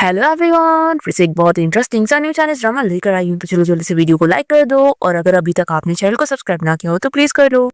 Hello everyone, फिर से एक बहुत इंटरेस्टिंग सा न्यू चाइनीज ड्रामा लेकर आई हूँ। तो चलो जल्दी से वीडियो को लाइक कर दो और अगर अभी तक आपने चैनल को सब्सक्राइब ना किया हो तो प्लीज कर लो।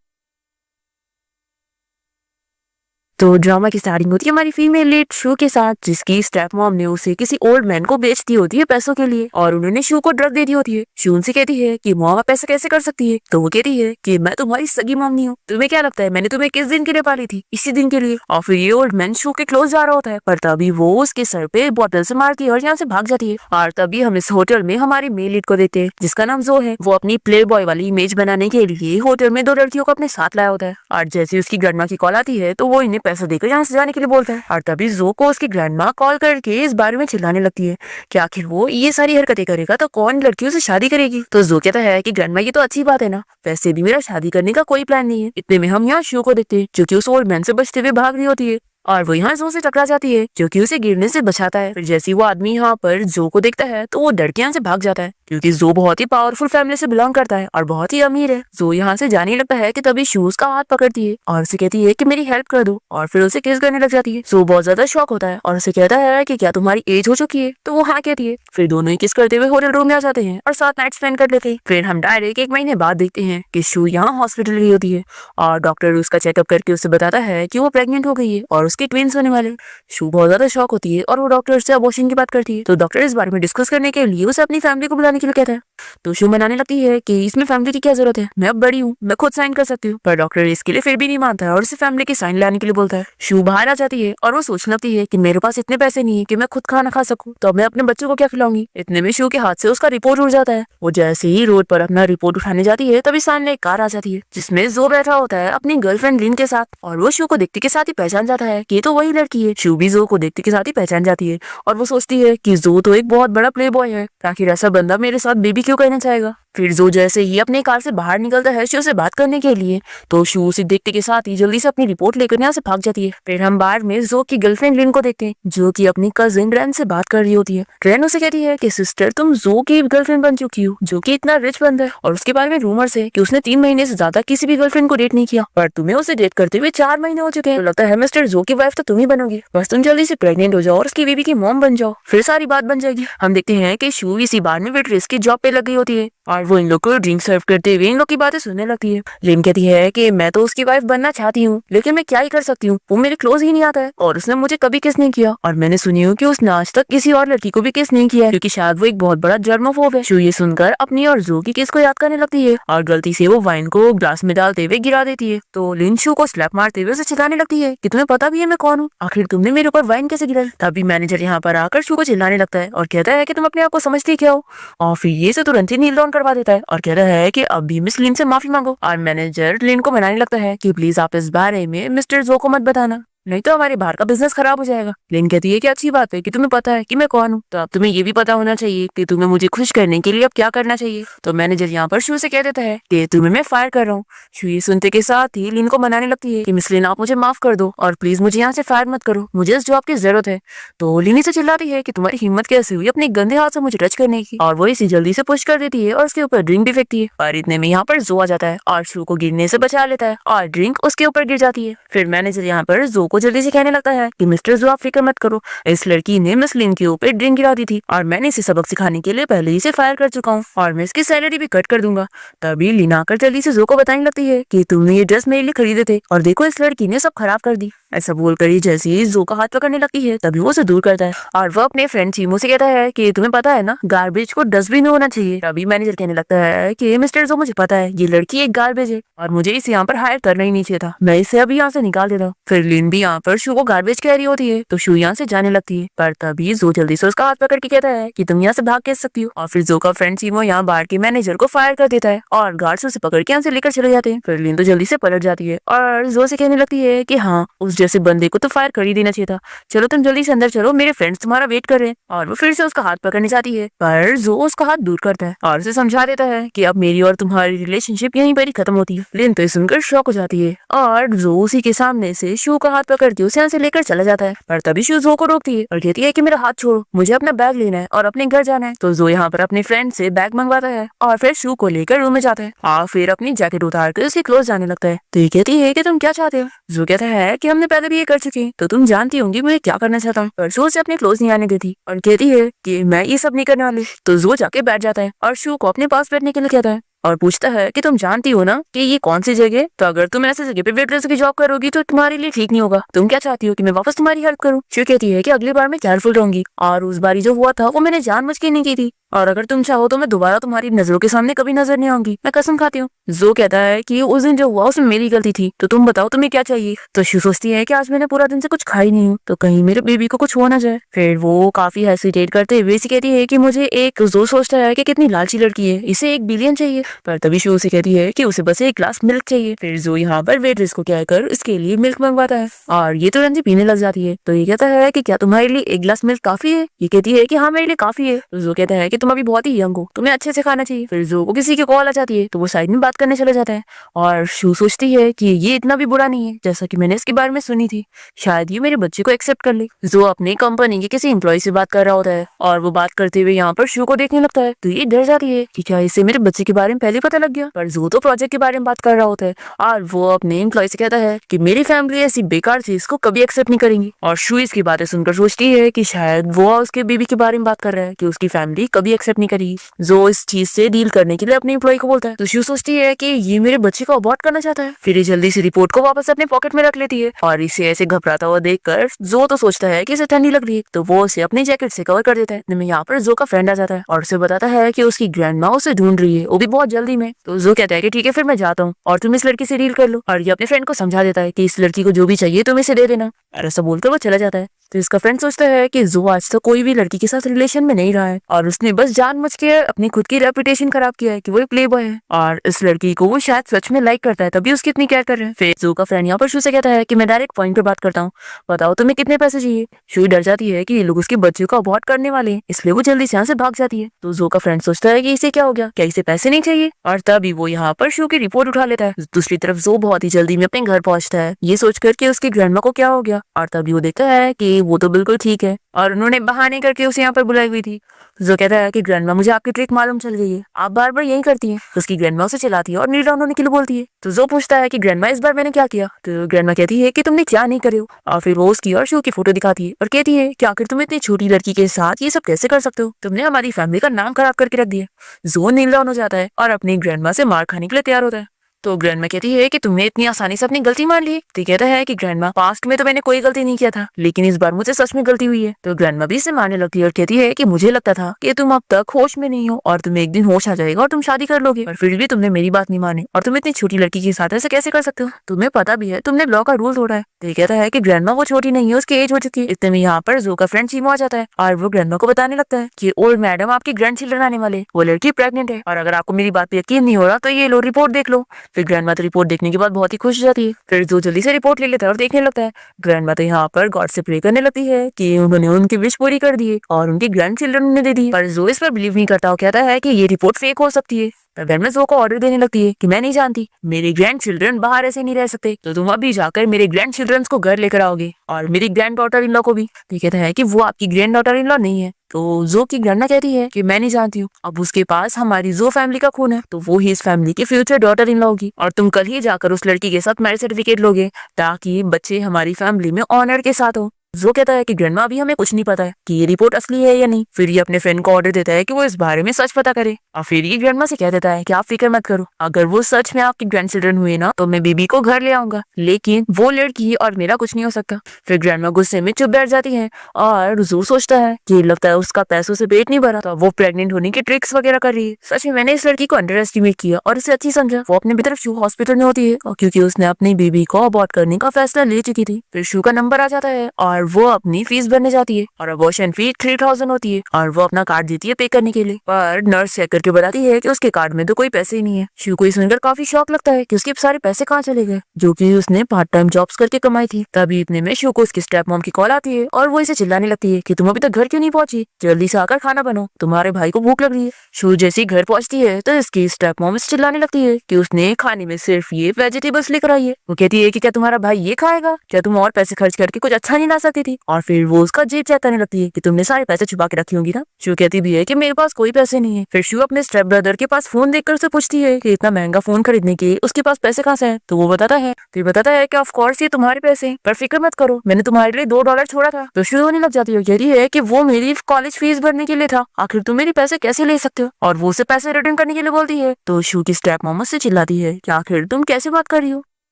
तो ड्रामा की स्टार्टिंग होती है हमारी फीमेल लीड शू के साथ, जिसकी स्टेप मॉम ने उसे किसी ओल्ड मैन को बेच दी होती है पैसों के लिए और उन्होंने शू को ड्रग दे दी होती है। शू उनसे कहती है कि मॉम आप ऐसा कैसे कर सकती है, तो वो कहती है कि मैं तुम्हारी सगी मॉम नहीं हूँ, तुम्हें क्या लगता है मैंने तुम्हें किस दिन के लिए पाली थी, इसी दिन के लिए। और फिर ये ओल्ड मैन शू के क्लोज जा रहा होता है, पर तभी वो उसके सर पे बोतल से मारती है और यहाँ से भाग जाती है। और तभी हम इस होटल में हमारी मेल लीड को देखते हैं, जिसका नाम जो है। वो अपनी प्ले बॉय वाली इमेज बनाने के लिए होटल में दो लड़कियों को अपने साथ लाया होता है और जैसे उसकी ग्रैंडमा की कॉल आती है तो वो इन्हें पैसा देकर यहाँ से के लिए बोलता है। और तभी जो को उसकी ग्रैंडमा कॉल करके इस बारे में चिल्लाने लगती है कि आखिर वो ये सारी हरकतें करेगा तो कौन लड़कियों से शादी करेगी। तो जो कहता है कि ग्रैंडमा ये तो अच्छी बात है ना, वैसे भी मेरा शादी करने का कोई प्लान नहीं है। इतने में हम यहाँ शो को देखते हैं जो कि उस ओल्ड मैन से बचते हुए भाग रही होती है और वो यहाँ जो से टकरा जाती है जो कि उसे गिरने से बचाता है। फिर जैसे वो आदमी यहाँ पर जो को देखता है तो वो डर के यहाँ से भाग जाता है क्योंकि जो बहुत ही पावरफुल फैमिली से बिलोंग करता है और बहुत ही अमीर है। जो यहाँ से जाने लगता है कि तभी शूज का हाथ पकड़ती है और उसे कहती है कि मेरी हेल्प कर दो और फिर उसे किस करने लग जाती है। जो बहुत ज्यादा शॉक होता है और उसे कहता है कि क्या तुम्हारी एज हो चुकी है, तो वो हाँ कहती है। फिर दोनों ही किस करते हुए होटल रूम में आ जाते हैं और साथ नाइट स्पेंड कर लेते हैं। फिर हम डायरेक्ट एक महीने बाद देखते हैं कि शू यहाँ हॉस्पिटल गई होती है और डॉक्टर उसका चेकअप करके उसे बताता है कि वो प्रेग्नेंट हो गई है और उसके ट्विंस होने वाले। शू बहुत ज्यादा शॉक होती है और वो डॉक्टर से अबॉर्शन की बात करती है। तो डॉक्टर इस बारे में डिस्कस करने के लिए उसे अपनी फैमिली को बुलाने के लिए कहता है। तो शू मनाने लगती है कि इसमें फैमिली की क्या जरूरत है, मैं अब बड़ी हूँ, मैं खुद साइन कर सकती हूँ। पर डॉक्टर इसके लिए फिर भी नहीं मानता है और उसे फैमिली की साइन लाने के लिए बोलता है। शू बाहर आ जाती है और वो सोचने लगती है कि मेरे पास इतने पैसे नहीं है कि मैं खुद खाना खा सकूं, तो मैं अपने बच्चों को क्या खिलाऊंगी। इतने में शू के हाथ से उसका रिपोर्ट उड़ जाता है। वो जैसे ही रोड पर अपना रिपोर्ट उठाने जाती है तभी सामने एक कार आ जाती है जिसमें जो बैठा होता है अपनी गर्लफ्रेंड लिन के साथ और वो शू को देखते के साथ ही पहचान जाता है कि ये तो वही लड़की है। शू भी जो को देखते के साथ ही पहचान जाती है और वो सोचती है कि जो तो एक बहुत बड़ा प्ले बॉय है, आखिर ऐसा बंदा मेरे साथ बेबी क्यों करना चाहेगा। फिर जो जैसे ही अपने कार से बाहर निकलता है शू से बात करने के लिए, तो शू उसे देखते के साथ ही जल्दी से अपनी रिपोर्ट लेकर यहाँ से भाग जाती है। फिर हम बार में जो की गर्लफ्रेंड लिन को देखते हैं जो कि अपनी कजिन रैन से बात कर रही होती है। रैन उसे कहती है कि सिस्टर तुम जो की गर्लफ्रेंड बन चुकी हो, जो कि इतना रिच बंदा है और उसके बारे में रूमर्स है कि उसने 3 महीने से ज्यादा किसी भी गर्लफ्रेंड को डेट नहीं किया, पर तुम्हें उसे डेट करते हुए 4 महीने हो चुके हैं, तो लगता है मिस्टर जो की वाइफ तो तुम ही बनोगी, बस तुम जल्दी से प्रेग्नेंट हो जाओ और उसकी बेबी की मॉम बन जाओ, फिर सारी बात बन जाएगी। हम देखते हैं कि शू इसी बार में वेट्रेस की जॉब पे लग गई होती है और वो इन लोग को ड्रिंक सर्व करते हुए इन लोग की बातें सुनने लगती है। लिन कहती है कि मैं तो उसकी वाइफ बनना चाहती हूँ लेकिन मैं क्या ही कर सकती हूँ, वो मेरे क्लोज ही नहीं आता है और उसने मुझे कभी किस नहीं किया और मैंने सुनी हूँ कि उसने आज तक किसी और लड़की को भी किस नहीं किया है क्योंकि शायद वो एक बहुत बड़ा जर्मोफोब है। शू ये सुनकर अपनी और जो की किस को याद करने लगती है और गलती से वो वाइन को ग्लास में डालते हुए गिरा देती है। तो लिन शू को स्लैप मारते हुए उसे चिल्लाने लगती है कि तुम्हें पता भी है मैं कौन हूँ, आखिर तुमने मेरे ऊपर वाइन कैसे गिराई। तभी मैनेजर यहाँ पर आकर शू को चिल्लाने लगता है और कहता है कि तुम अपने आप को समझती क्या हो, और फिर ये से तुरंत ही नील डाउन करवा देता है और कहता है कि अब भी मिस लिन से माफी मांगो। और मैनेजर लिन को मनाने लगता है कि प्लीज आप इस बारे में मिस्टर जो को मत बताना, नहीं तो हमारे बाहर का बिजनेस खराब हो जाएगा। लिन कहती है कि अच्छी बात है कि तुम्हें पता है कि मैं कौन हूँ, तो अब तुम्हें ये भी पता होना चाहिए कि तुम्हें मुझे खुश करने के लिए अब क्या करना चाहिए। तो मैनेजर यहाँ पर शू से कह देता है कि तुम्हें मैं फायर कर रहा हूँ। शू ये सुनते के साथ ही लिन को मनाने लगती है कि मिस लिन आप मुझे माफ कर दो और प्लीज मुझे यहाँ से फायर मत करो, मुझे इस जॉब की जरूरत है। तो लिन से चिल्लाती है कि तुम्हारी हिम्मत कैसे हुई अपने गंदे हाथ से मुझे टच करने की, और वो इसी जल्दी से पुश कर देती है और उसके ऊपर ड्रिंक भी फेंकती है। पर इतने में यहाँ पर जो आ जाता है और शू को गिरने से बचा लेता है और ड्रिंक उसके ऊपर गिर जाती है। फिर मैनेजर यहाँ पर जो को जल्दी से कहने लगता है कि मिस्टर जो आप फिक्र मत करो, इस लड़की ने मिस लिन के ऊपर ड्रिंक गिरा दी थी और मैंने इसे सबक सिखाने के लिए पहले ही से फायर कर चुका हूँ और मैं इसकी सैलरी भी कट कर दूंगा। तभी लिन आकर जल्दी से जो को बताने लगती है कि तुमने ये ड्रेस मेरे लिए खरीदे थे और देखो इस लड़की ने सब खराब कर दी। ऐसा बोलकर ही जैसे ही जो का हाथ पकड़ने लगती है तभी वो उसे दूर करता है और वो अपने फ्रेंड चीमो से कहता है कि तुम्हें पता है ना गार्बेज को डस्टबिन में होना चाहिए। तभी मैनेजर कहने लगता है कि मिस्टर जो मुझे पता है ये लड़की एक गार्बेज है और मुझे इसे यहाँ पर हायर करना ही नहीं चाहिए था, मैं इसे अभी यहाँ से निकाल देता हूँ। फिर लिन भी यहाँ पर शू को गार्बेज कह रही होती है तो शू यहाँ से जाने लगती है, पर तभी जो जल्दी से उसका हाथ पकड़ के कहता है कि तुम यहाँ से भाग कैसे सकती हो। और फिर जो का फ्रेंड चीमो यहाँ बार के मैनेजर को फायर कर देता है और गार्ड्स उसे पकड़ के यहाँ से लेकर चले जाते हैं। फिर लिन तो जल्दी से पलट जाती है और जो से कहने लगती है कि हाँ उस जैसे बंदे को तो फायर कर ही देना चाहिए था, चलो तुम जल्दी से अंदर चलो, मेरे फ्रेंड्स तुम्हारा वेट कर रहे हैं। और वो फिर से उसका हाथ पकड़ने जाती है पर जो उसका हाथ दूर करता है और उसे समझा देता है कि अब मेरी और तुम्हारी रिलेशनशिप यहीं पर ही खत्म होती है। लिन तो सुनकर शॉक हो जाती है और जो उसी के सामने से शू का हाथ पकड़ के उसे यहाँ से लेकर चला जाता है, पर तभी शू जो को रोकती है और कहती है कि मेरा हाथ छोड़ो, मुझे अपना बैग लेना है और अपने घर जाना है। तो जो यहाँ पर अपने फ्रेंड से बैग मंगवाता है और फिर शू को लेकर रूम में जाता है और फिर अपनी जैकेट उतार कर उसके क्लोज जाने लगता है। तो ये कहती है कि तुम क्या चाहते हो। जो कहता है कि हमने पहले भी ये कर चुकी है, तो तुम जानती होंगी मैं क्या करना चाहता हूँ। पर शू उसे अपने क्लोज नहीं आने देती और कहती है कि मैं ये सब नहीं करने वाली। तो जो जाके बैठ जाता है और शू को अपने पास बैठने के लिए कहता है और पूछता है कि तुम जानती हो ना कि ये कौन सी जगह है, तो अगर तुम ऐसे जगह पे वेटरेस की जॉब करोगी तो तुम्हारे लिए ठीक नहीं होगा। तुम क्या चाहती हो कि मैं वापस तुम्हारी हेल्प करूं? शू कहती है कि अगली बार मैं केयरफुल रहूंगी और उस बारी जो हुआ था वो मैंने जानबूझ के नहीं की थी, और अगर तुम चाहो तो मैं दोबारा तुम्हारी नजरों के सामने कभी नजर नहीं आऊंगी, मैं कसम खाती हूँ। जो कहता है कि उस दिन जो हुआ उसमें मेरी गलती थी, तो तुम बताओ तुम्हें क्या चाहिए। तो शू सोचती है कि आज मैंने पूरा दिन से कुछ खाई नहीं हूँ, तो कहीं मेरे बेबी को कुछ हो ना जाए। फिर वो काफी हेसिटेट करते हुए कहती है कि मुझे एक, जो सोचता है कि कितनी लालची लड़की है, इसे 1 बिलियन चाहिए। पर तभी शू से कहती है कि उसे बस 1 ग्लास मिल्क चाहिए। फिर जो यहाँ पर वेट्रेस को कहकर इसके लिए मिल्क मंगवाता है और ये तुरंत ही पीने लग जाती है। तो ये कहता है कि क्या तुम्हारे लिए 1 ग्लास मिल्क काफी है? ये कहती है कि हाँ मेरे लिए काफी है। तो जो कहता है कि तुम अभी बहुत ही यंग हो, तुम्हें अच्छे से खाना चाहिए। फिर जो को किसी की कॉल आ जाती है तो वो साइड में बात करने चले जाता है और शू सोचती है कि ये इतना भी बुरा नहीं है जैसा कि मैंने इसके बारे में सुनी थी, शायद ये मेरे बच्चे को एक्सेप्ट कर ले। जो अपनी कंपनी के किसी एम्प्लॉय से बात कर रहा होता है और वो बात करते हुए यहाँ पर शू को देखने लगता है, तो ये डर जाती है कि क्या इसे मेरे बच्चे के बारे में पहले पता लग गया। पर जो तो प्रोजेक्ट के बारे में बात कर रहा होता है और वो अपने एम्प्लॉय से कहता है कि मेरी फैमिली ऐसी बेकार चीज को कभी एक्सेप्ट नहीं करेंगी। और शू इसकी बातें सुनकर सोचती है कि शायद वो उसके बेबी के बारे में बात कर रहा है कि उसकी फैमिली कभी एक्सेप्ट नहीं करेगी। जो इस चीज से डील करने के लिए अपने एम्प्लॉय को बोलता है, तो शू सोचती है कि ये मेरे बच्चे को अबॉर्ट करना चाहता है। फिर ये जल्दी से रिपोर्ट को वापस अपने पॉकेट में रख लेती है और इसे ऐसे घबराता हुआ देखकर जो तो सोचता है कि इसे ठंडी लग रही है, तो वो उसे अपनी जैकेट से कवर कर देता है। यहाँ पर जो का फ्रेंड आ जाता है और उसे बताता है कि उसकी ग्रैंडमा उसे ढूंढ रही है, वो भी बहुत जल्दी में। तो जो कहता है कि ठीक है फिर मैं जाता हूँ और तुम इस लड़की से डील कर लो, और ये अपने फ्रेंड को समझा देता है कि इस लड़की को जो भी चाहिए तुम इसे दे देना, और ऐसा बोलकर वो चला जाता है। तो इसका फ्रेंड सोचता है कि जो आज तक कोई भी लड़की के साथ रिलेशन में नहीं रहा है और उसने बस जानबूझ के अपनी खुद की रेपुटेशन खराब किया है कि वो एक प्ले बॉय है, और इस लड़की को वो शायद सच में लाइक करता है तभी उसकी इतनी केयर कर रहे हैं। फिर जो का फ्रेंड यहाँ पर शू से कहता है कि मैं डायरेक्ट पॉइंट पे बात करता हूँ, बताओ तुम्हें कितने पैसे चाहिए। शू डर जाती है कि ये लोग उसके बच्चे को अबॉर्ट करने वाले हैं, इसलिए वो जल्दी से यहाँ से भाग जाती है। तो जो का फ्रेंड सोचता है कि इसे क्या हो गया, क्या इसे पैसे नहीं चाहिए, और तभी वो यहाँ पर शू की रिपोर्ट उठा लेता है। दूसरी तरफ जो बहुत ही जल्दी में अपने घर पहुंचता है ये सोचकर कि उसकी ग्रैंडमा को क्या हो गया, और तभी वो देखता है कि वो तो बिल्कुल ठीक है और उन्होंने बहाने करके उसे यहाँ पर बुलाई हुई थी। जो कहता है कि ग्रैंडमा मुझे आपकी ट्रिक मालूम चल गई है, आप बार बार यही करती हैं। उसकी ग्रैंडमा उसे चिल्लाती है और नील डाउन होने के लिए बोलती है। तो जो पूछता है कि ग्रैंडमा इस बार मैंने क्या किया, तो ग्रैंडमा कहती है कि तुमने क्या नहीं करे हो, और फिर वो उसकी और शू की फोटो दिखाती है और कहती है कि आखिर तुम इतनी छोटी लड़की के साथ ये सब कैसे कर सकते हो, तुमने हमारी फैमिली का नाम खराब करके रख दिया। जो नील डाउन हो जाता है और अपनी ग्रैंडमा से मार खाने के लिए तैयार होता है। तो ग्रैंडमा कहती है कि तुमने इतनी आसानी से अपनी गलती मान ली। तो कहता है कि ग्रैंडमा पास्ट में तो मैंने कोई गलती नहीं किया था, लेकिन इस बार मुझे सच में गलती हुई है। तो ग्रैंडमा भी इसे मानने लगती है और कहती है कि मुझे लगता था कि तुम अब तक होश में नहीं हो और तुम्हें एक दिन होश आ जाएगा और तुम शादी कर लोगे, और फिर भी तुमने मेरी बात नहीं मानी और तुम इतनी छोटी लड़की के साथ ऐसे कैसे कर सकते हो, तुम्हें पता भी है तुमने लॉ का रूल तोड़ा है। तो कहता है कि ग्रैंडमा वो छोटी नहीं है, उसकी एज हो चुकी है। इतने में यहाँ पर जो का फ्रेंड चीमो आ जाता है और वो ग्रैंडमा को बताने लगता है कि ओल्ड मैडम आपकी ग्रैंड चिल्ड्रन आने वाले, वो लड़की प्रेग्नेंट है, और अगर आपको मेरी बात पे यकीन नहीं हो रहा तो ये लो रिपोर्ट देख लो। फिर ग्रैंडमा तो रिपोर्ट देखने के बाद बहुत ही खुश हो जाती है। फिर जो जल्दी से रिपोर्ट ले लेता है और देखने लगता है। ग्रैंडमा तो यहाँ पर गॉड से प्रे करने लगती है कि उन्होंने उनकी विश पूरी कर दी है और उनकी ग्रैंड चिल्ड्रन उन्हें दे दी, पर जो इस पर बिलीव नहीं करता, वो कहता है कि ये रिपोर्ट फेक हो सकती है। ग्रैंडमा जो को ऑर्डर देने लगती है कि मैं नहीं जानती, मेरे ग्रैंड चिल्ड्रन बाहर ऐसे नहीं रह सकते, तो तुम अभी जाकर मेरे ग्रैंड चिल्ड्रन को घर लेकर आओगे और मेरी ग्रैंड डॉटर इन लॉ को भी। तो कहता है कि वो आपकी ग्रैंड डॉटर इन लॉ नहीं है। तो जो की ग्रैंडमा कहती है कि मैं नहीं जानती हूँ, अब उसके पास हमारी जो फैमिली का खून है, तो वो ही इस फैमिली की फ्यूचर डॉटर इन लॉ होगी, और तुम कल ही जाकर उस लड़की के साथ मैरिज सर्टिफिकेट लोगे ताकि बच्चे हमारी फैमिली में ऑनर के साथ हो। जो कहता है कि ग्रैंडमा अभी हमें कुछ नहीं पता है कि ये रिपोर्ट असली है या नहीं। फिर ये अपने फ्रेंड को ऑर्डर देता है कि वो इस बारे में सच पता करे, और फिर ये ग्रैंडमा से कह देता है कि आप फिक्र मत करो, अगर वो सच में आपके ग्रैंड चिल्ड्रन हुए ना तो मैं बेबी को घर ले आऊंगा, लेकिन वो लड़की और मेरा कुछ नहीं हो सकता। फिर ग्रैंडमा गुस्से में चुप बैठ जाती है और जो सोचता है कि लगता है उसका पैसों से पेट नहीं भरा, तो वो प्रेग्नेंट होने की ट्रिक्स वगैरह कर रही है। सच में मैंने इस लड़की को अंडर एस्टिमेट किया और इसे अच्छी समझा। वो अपने तरफ शू हॉस्पिटल में होती है और क्योंकि उसने अपनी बेबी को अबॉर्ट करने का फैसला ले चुकी थी। फिर शू का नंबर आ जाता है और वो अपनी फीस भरने जाती है और अबॉर्शन फी 3000 होती है, और वो अपना कार्ड देती है पे करने के लिए, पर नर्स चेक करके बताती है कि उसके कार्ड में तो कोई पैसे ही नहीं है। शू को सुनकर काफी शौक लगता है कि उसके सारे पैसे कहाँ चले गए जो कि उसने पार्ट टाइम जॉब्स करके कमाई थी। तभी इतने में शू को उसकी स्टेप मॉम की कॉल आती है और वो इसे चिल्लाने लगती है कि तुम अभी तक घर क्यों नहीं पहुंची, जल्दी से आकर खाना बनाओ, तुम्हारे भाई को भूख लग रही है। शू जैसी घर पहुंचती है तो इसकी स्टेप मॉम चिल्लाने लगती है कि उसने खाने में सिर्फ ये वेजिटेबल्स लेकर आई है। वो कहती है कि क्या तुम्हारा भाई ये खाएगा, क्या तुम और पैसे खर्च करके कुछ अच्छा नहीं ला सकती थी। और फिर वो उसका जेब चेक करने लगती है कि तुमने सारे पैसे छुपा के रखी होंगी ना। शू कहती भी है कि मेरे पास कोई पैसे नहीं है। फिर शू अपने स्टेप ब्रदर के पास फोन देखकर उसे पूछती है कि इतना महंगा फोन खरीदने के उसके पास पैसे कहाँ से हैं। तो वो बताता है कि ऑफ कोर्स ये तुम्हारे पैसे हैं, पर फिक्र मत करो, मैंने तुम्हारे लिए $2 छोड़ा था। तो शू रोने लग जाती है, कहती है कि वो मेरी कॉलेज फीस भरने के लिए था, आखिर तुम मेरे पैसे कैसे ले सकते हो। और वो उसे पैसे रिटर्न करने के लिए बोलती है। तो शू की स्टेप मॉम से चिल्लाती है कि आखिर तुम कैसे बात कर रही हो।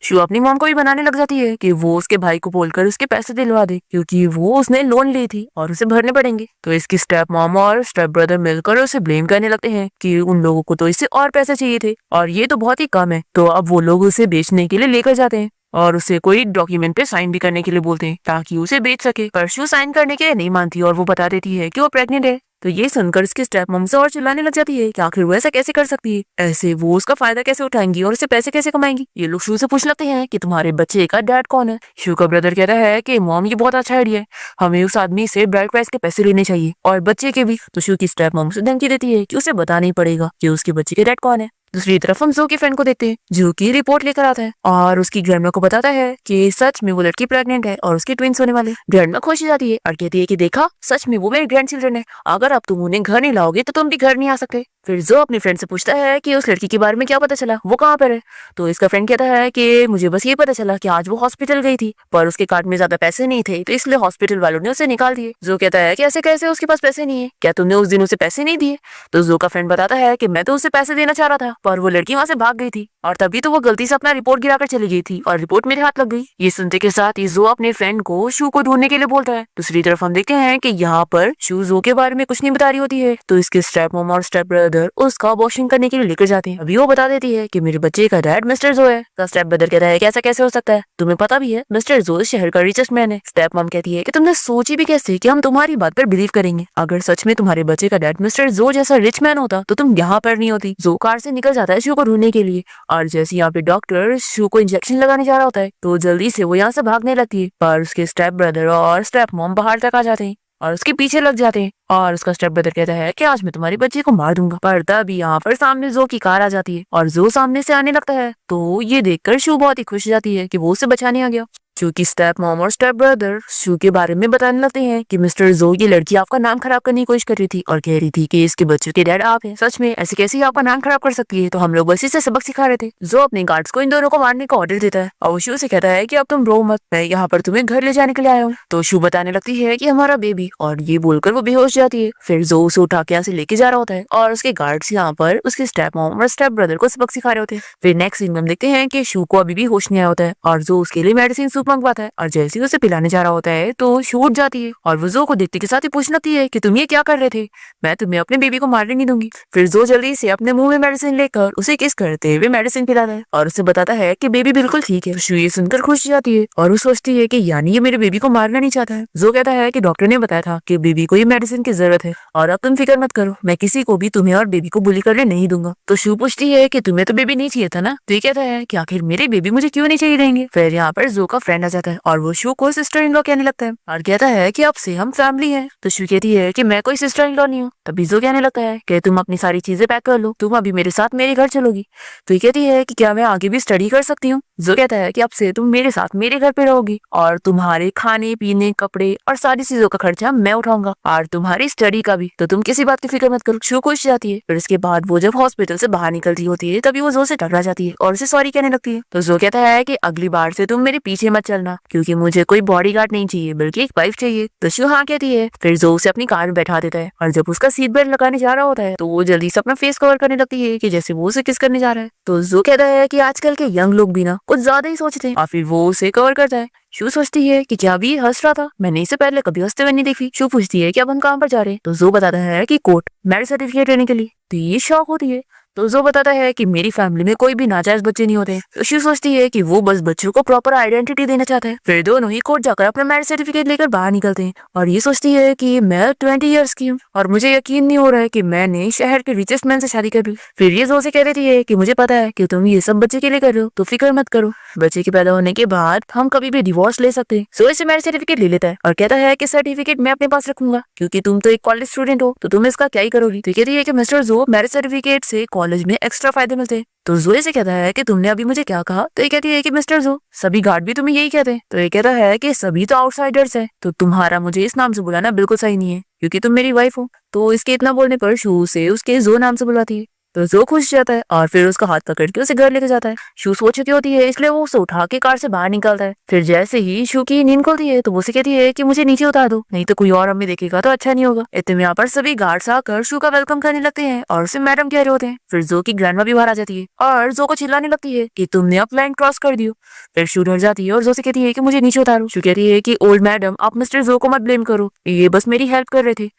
शू अपनी मॉम को भी बनाने लग जाती है कि वो उसके भाई को बोलकर उसके पैसे दिलवा दे, क्योंकि वो उसने लोन ली थी और उसे भरने पड़ेंगे। तो इसकी स्टेप मॉम और स्टेप ब्रदर मिलकर उसे ब्लेम करने लगते हैं कि उन लोगों को तो इससे और पैसे चाहिए थे और ये तो बहुत ही कम है। तो अब वो लोग उसे बेचने के लिए लेकर जाते हैं और उसे कोई डॉक्यूमेंट पे साइन भी करने के लिए बोलते हैं ताकि उसे बेच सके। पर शू साइन करने के लिए नहीं मानती और वो बता देती है कि वो प्रेग्नेंट है। तो ये सुनकर उसकी स्टेप मॉम से और चिल्लाने लग जाती है कि आखिर वो ऐसा कैसे कर सकती है, ऐसे वो उसका फायदा कैसे उठाएंगी और उससे पैसे कैसे कमाएंगी। ये लोग शू से पूछ लगते हैं कि तुम्हारे बच्चे का डैड कौन है। शू का ब्रदर कहता है कि मॉम ये बहुत अच्छा आइडिया है, हमें उस आदमी से ब्राइड प्राइस के पैसे लेने चाहिए और बच्चे के भी। तो शू की स्टेप मॉम से धमकी देती है कि उसे बताना ही पड़ेगा कि उसके बच्चे के डैड कौन है। दूसरी तरफ हम जो के फ्रेंड को देखते हैं जो की रिपोर्ट लेकर आता है और उसकी ग्रैंडमा को बताता है कि सच में वो लड़की प्रेग्नेंट है और उसके ट्विंस होने वाले। ग्रैंडमा खुश हो जाती है और कहती है कि देखा, सच में वो मेरे ग्रैंड चिल्ड्रन है, अगर अब तुम उन्हें घर नहीं लाओगे तो तुम भी घर नहीं आ सकते। फिर जो अपनी फ्रेंड से पूछता है कि उस लड़की के बारे में क्या पता चला, वो कहाँ पर है। तो इसका फ्रेंड कहता है कि मुझे बस ये पता चला कि आज वो हॉस्पिटल गई थी, पर उसके कार्ड में ज्यादा पैसे नहीं थे तो इसलिए हॉस्पिटल वालों ने उसे निकाल दिए। जो कहता है कि ऐसे कैसे उसके पास पैसे नहीं है, क्या तुमने उस दिन उसे पैसे नहीं दिए। तो जो का फ्रेंड बताता है कि मैं तो उसे पैसे देना चाह रहा था, पर वो लड़की वहां से भाग गई थी और तभी तो वो गलती से अपना रिपोर्ट गिराकर चली गई थी और रिपोर्ट मेरे हाथ लग गई। ये सुनते के साथ ही जो अपने फ्रेंड को शू को ढूंढने के लिए बोलता है। दूसरी तरफ हम देखते हैं कि यहाँ पर शू जो के बारे में कुछ नहीं बता रही होती है, तो इसके स्टेप मॉम और स्टेप ब्रदर उसका अबॉर्शन करने के लिए लेकर जाते हैं। अभी वो बता देती है कि मेरे बच्चे का डैड मिस्टर जो है। तो स्टेप ब्रदर कहता है कि ऐसा कैसे हो सकता है, तुम्हें पता भी है मिस्टर जो शहर का रिचेस्ट मैन है। स्टेप मॉम कहती है कि तुमने सोची भी कैसे कि हम तुम्हारी बात पर बिलीव करेंगे, अगर सच में तुम्हारे बच्चे का डैड मिस्टर जो जैसा रिच मैन होता तो तुम यहाँ पर नहीं होती। जो कार से निकल जाता है शू को ढूंढने के लिए और जैसे यहाँ पे डॉक्टर शू को इंजेक्शन लगाने जा रहा होता है तो जल्दी से वो यहाँ से भागने लगती है, पर उसके स्टेप ब्रदर और स्टेप मॉम बाहर तक आ जाते हैं और उसके पीछे लग जाते हैं और उसका स्टेप ब्रदर कहता है कि आज मैं तुम्हारे बच्चे को मार दूंगा। पर तभी यहाँ पर सामने जो की कार आ जाती है और जो सामने से आने लगता है तो ये देखकर शू बहुत ही खुश हो जाती है कि वो उसे बचाने आ गया। शू की स्टेप मॉम और स्टेप ब्रदर शू के बारे में बताने लगते हैं कि मिस्टर जो ये लड़की आपका नाम खराब करने की कोशिश कर रही थी और कह रही थी कि इसके बच्चों के डैड आप हैं। सच में ऐसे कैसे ही आपका नाम खराब कर सकती है, तो हम लोग बस इसे सबक सिखा रहे थे। जो अपने गार्ड्स को इन दोनों को मारने का ऑर्डर देता है और वो शू से कहता है कि अब तुम रो मत, मैं यहाँ पर तुम्हें घर ले जाने के लिए आया हूँ। तो शू बताने लगती है कि हमारा बेबी, और ये बोलकर वो बेहोश जाती है। फिर जो उसे उठा के यहाँ से लेके जा रहा होता है और उसके गार्ड्स यहाँ पर उसके स्टेप मॉम और स्टेप ब्रदर को सबक सिखा रहे होते हैं। फिर नेक्स्ट सीन में हम देखते हैं कि शू को अभी भी होश नहीं आया होता है और जो उसके लिए मेडिसिन सूप मंगवाता है और जैसे ही उसे पिलाने जा रहा होता है तो शू उठ जाती है और वो जो को देखते के साथ ही पूछने लगती है कि तुम ये क्या कर रहे थे, मैं तुम्हें अपने बेबी को मारने नहीं दूंगी। फिर जो जल्दी से अपने मुंह में मेडिसिन लेकर उसे किस करते हुए मेडिसिन पिलाता है और उसे बताता है कि बेबी बिल्कुल ठीक है। शू ये सुनकर खुश हो जाती है और वो सोचती है कि यानी ये मेरे बेबी को मारना नहीं चाहता है। जो कहता है कि डॉक्टर ने बताया था कि बेबी को ये मेडिसिन की जरूरत है और अब तुम फिक्र मत करो, मैं किसी को भी तुम्हें और बेबी को बुली करने नहीं दूंगा। तो शू पूछती है कि तुम्हें तो बेबी नहीं चाहिए था ना, तो ये कहता है कि आखिर मेरे बेबी मुझे क्यों नहीं चाहिए रहेंगे। फिर यहाँ पर जो का फ्रेंड आ जाता है और वो शू को सिस्टर इन लॉ कहने लगता है और कहता है कि अब से हम फैमिली हैं। तो शू कहती है कि मैं कोई सिस्टर इन लॉ नहीं हूँ। तभी जो कहने लगता है कि तुम अपनी सारी चीजें पैक कर लो, तुम अभी मेरे साथ मेरे घर चलोगी। तो ये कहती है कि क्या मैं आगे भी स्टडी कर सकती हूँ। जो कहता है कि अब से तुम मेरे साथ मेरे घर पे रहोगी और तुम्हारे खाने पीने कपड़े और सारी चीजों का खर्चा मैं उठाऊंगा और तुम्हारी स्टडी का भी, तो तुम किसी बात की फिक्र मत करो। शू खुश जाती है। फिर इसके बाद वो जब हॉस्पिटल से बाहर निकलती होती है तभी वो जो से टकरा जाती है और उसे सॉरी कहने लगती है। तो जो कहता है कि अगली बार से तुम मेरे पीछे मत चलना, क्योंकि मुझे कोई बॉडीगार्ड नहीं चाहिए बल्कि एक वाइफ चाहिए। तो शू हाँ कहती है। फिर जो उसे अपनी कार में बैठा देता है और जब उसका सीट बेल्ट लगाने जा रहा होता है तो वो जल्दी से अपना फेस कवर करने लगती है कि जैसे वो उसे किस करने जा रहा है। तो जो कहता है कि आजकल के यंग लोग भी ना कुछ ज्यादा ही सोचते हैं और फिर वो उसे कवर करता है। शू सोचती है कि क्या भी हंस रहा था, मैंने इसे पहले कभी हंसते हुए नहीं देखी। शू पूछती है कि अब हम कहाँ पर जा रहे हैं। तो जो बताता है कि कोर्ट मैरिज सर्टिफिकेट लेने के लिए। तो ये शौक होती है। तो जो बताता है कि मेरी फैमिली में कोई भी नाजायज बच्चे नहीं होते। तो शू सोचती है कि वो बस बच्चों को प्रॉपर आइडेंटिटी देना चाहता है। फिर दोनों ही कोर्ट जाकर अपना मैरिज सर्टिफिकेट लेकर बाहर निकलते हैं और ये सोचती है कि मैं 20 इयर्स की हूँ और मुझे यकीन नहीं हो रहा है कि मैंने शहर के रिचेस्ट मैन से शादी कर ली। फिर ये जो से कह रही है कि मुझे पता है कि तुम ये सब बच्चे के लिए कर रहे हो, तो फिक्र मत करो, बच्चे के पैदा होने के बाद हम कभी भी डिवोर्स ले सकते हैं। सो इसे मैरिज सर्टिफिकेट ले लेता है और कहता है कि सर्टिफिकेट मैं अपने पास रखूंगा क्योंकि तुम तो एक कॉलेज स्टूडेंट हो, तो तुम इसका क्या ही करोगी। तो कहती है कि मिस्टर जो मैरिज सर्टिफिकेट से कॉलेज में एक्स्ट्रा फायदे मिलते हैं। तो जोए से कहता है कि तुमने अभी मुझे क्या कहा? तो ये कहती है कि मिस्टर जो, सभी गार्ड भी तुम्हें यही कहते हैं। तो ये कहता है कि सभी तो आउटसाइडर्स है, तो तुम्हारा मुझे इस नाम से बुलाना बिल्कुल सही नहीं है क्योंकि तुम मेरी वाइफ हो। तो इसके इतना बोलने पर शू से उसके जो नाम से बुलाती है। तो जो खुश जाता है और फिर उसका हाथ पकड़ के उसे घर लेके जाता है। शू सो चुकी होती है इसलिए वो उसे उठा के कार से बाहर निकलता है। फिर जैसे ही शू की नींद खुलती है तो वो उसे कहती है कि मुझे नीचे उतार दो, नहीं तो कोई और हमें देखेगा तो अच्छा नहीं होगा। इतने में यहाँ पर सभी गार्ड्स आकर शू का वेलकम करने लगते हैं और उसे मैडम कह रहे होते हैं। फिर जो की ग्रैंडमा भी बाहर आ जाती है और जो को चिल्लाने लगती है कि तुमने अब लाइन क्रॉस कर दियो। फिर शू डर जाती है और जो से कहती है कि मुझे नीचे उतारो। शू कहती है कि ओल्ड मैडम आप मिस्टर जो को मत ब्लेम करो, ये बस मेरी हेल्प कर रहे थे।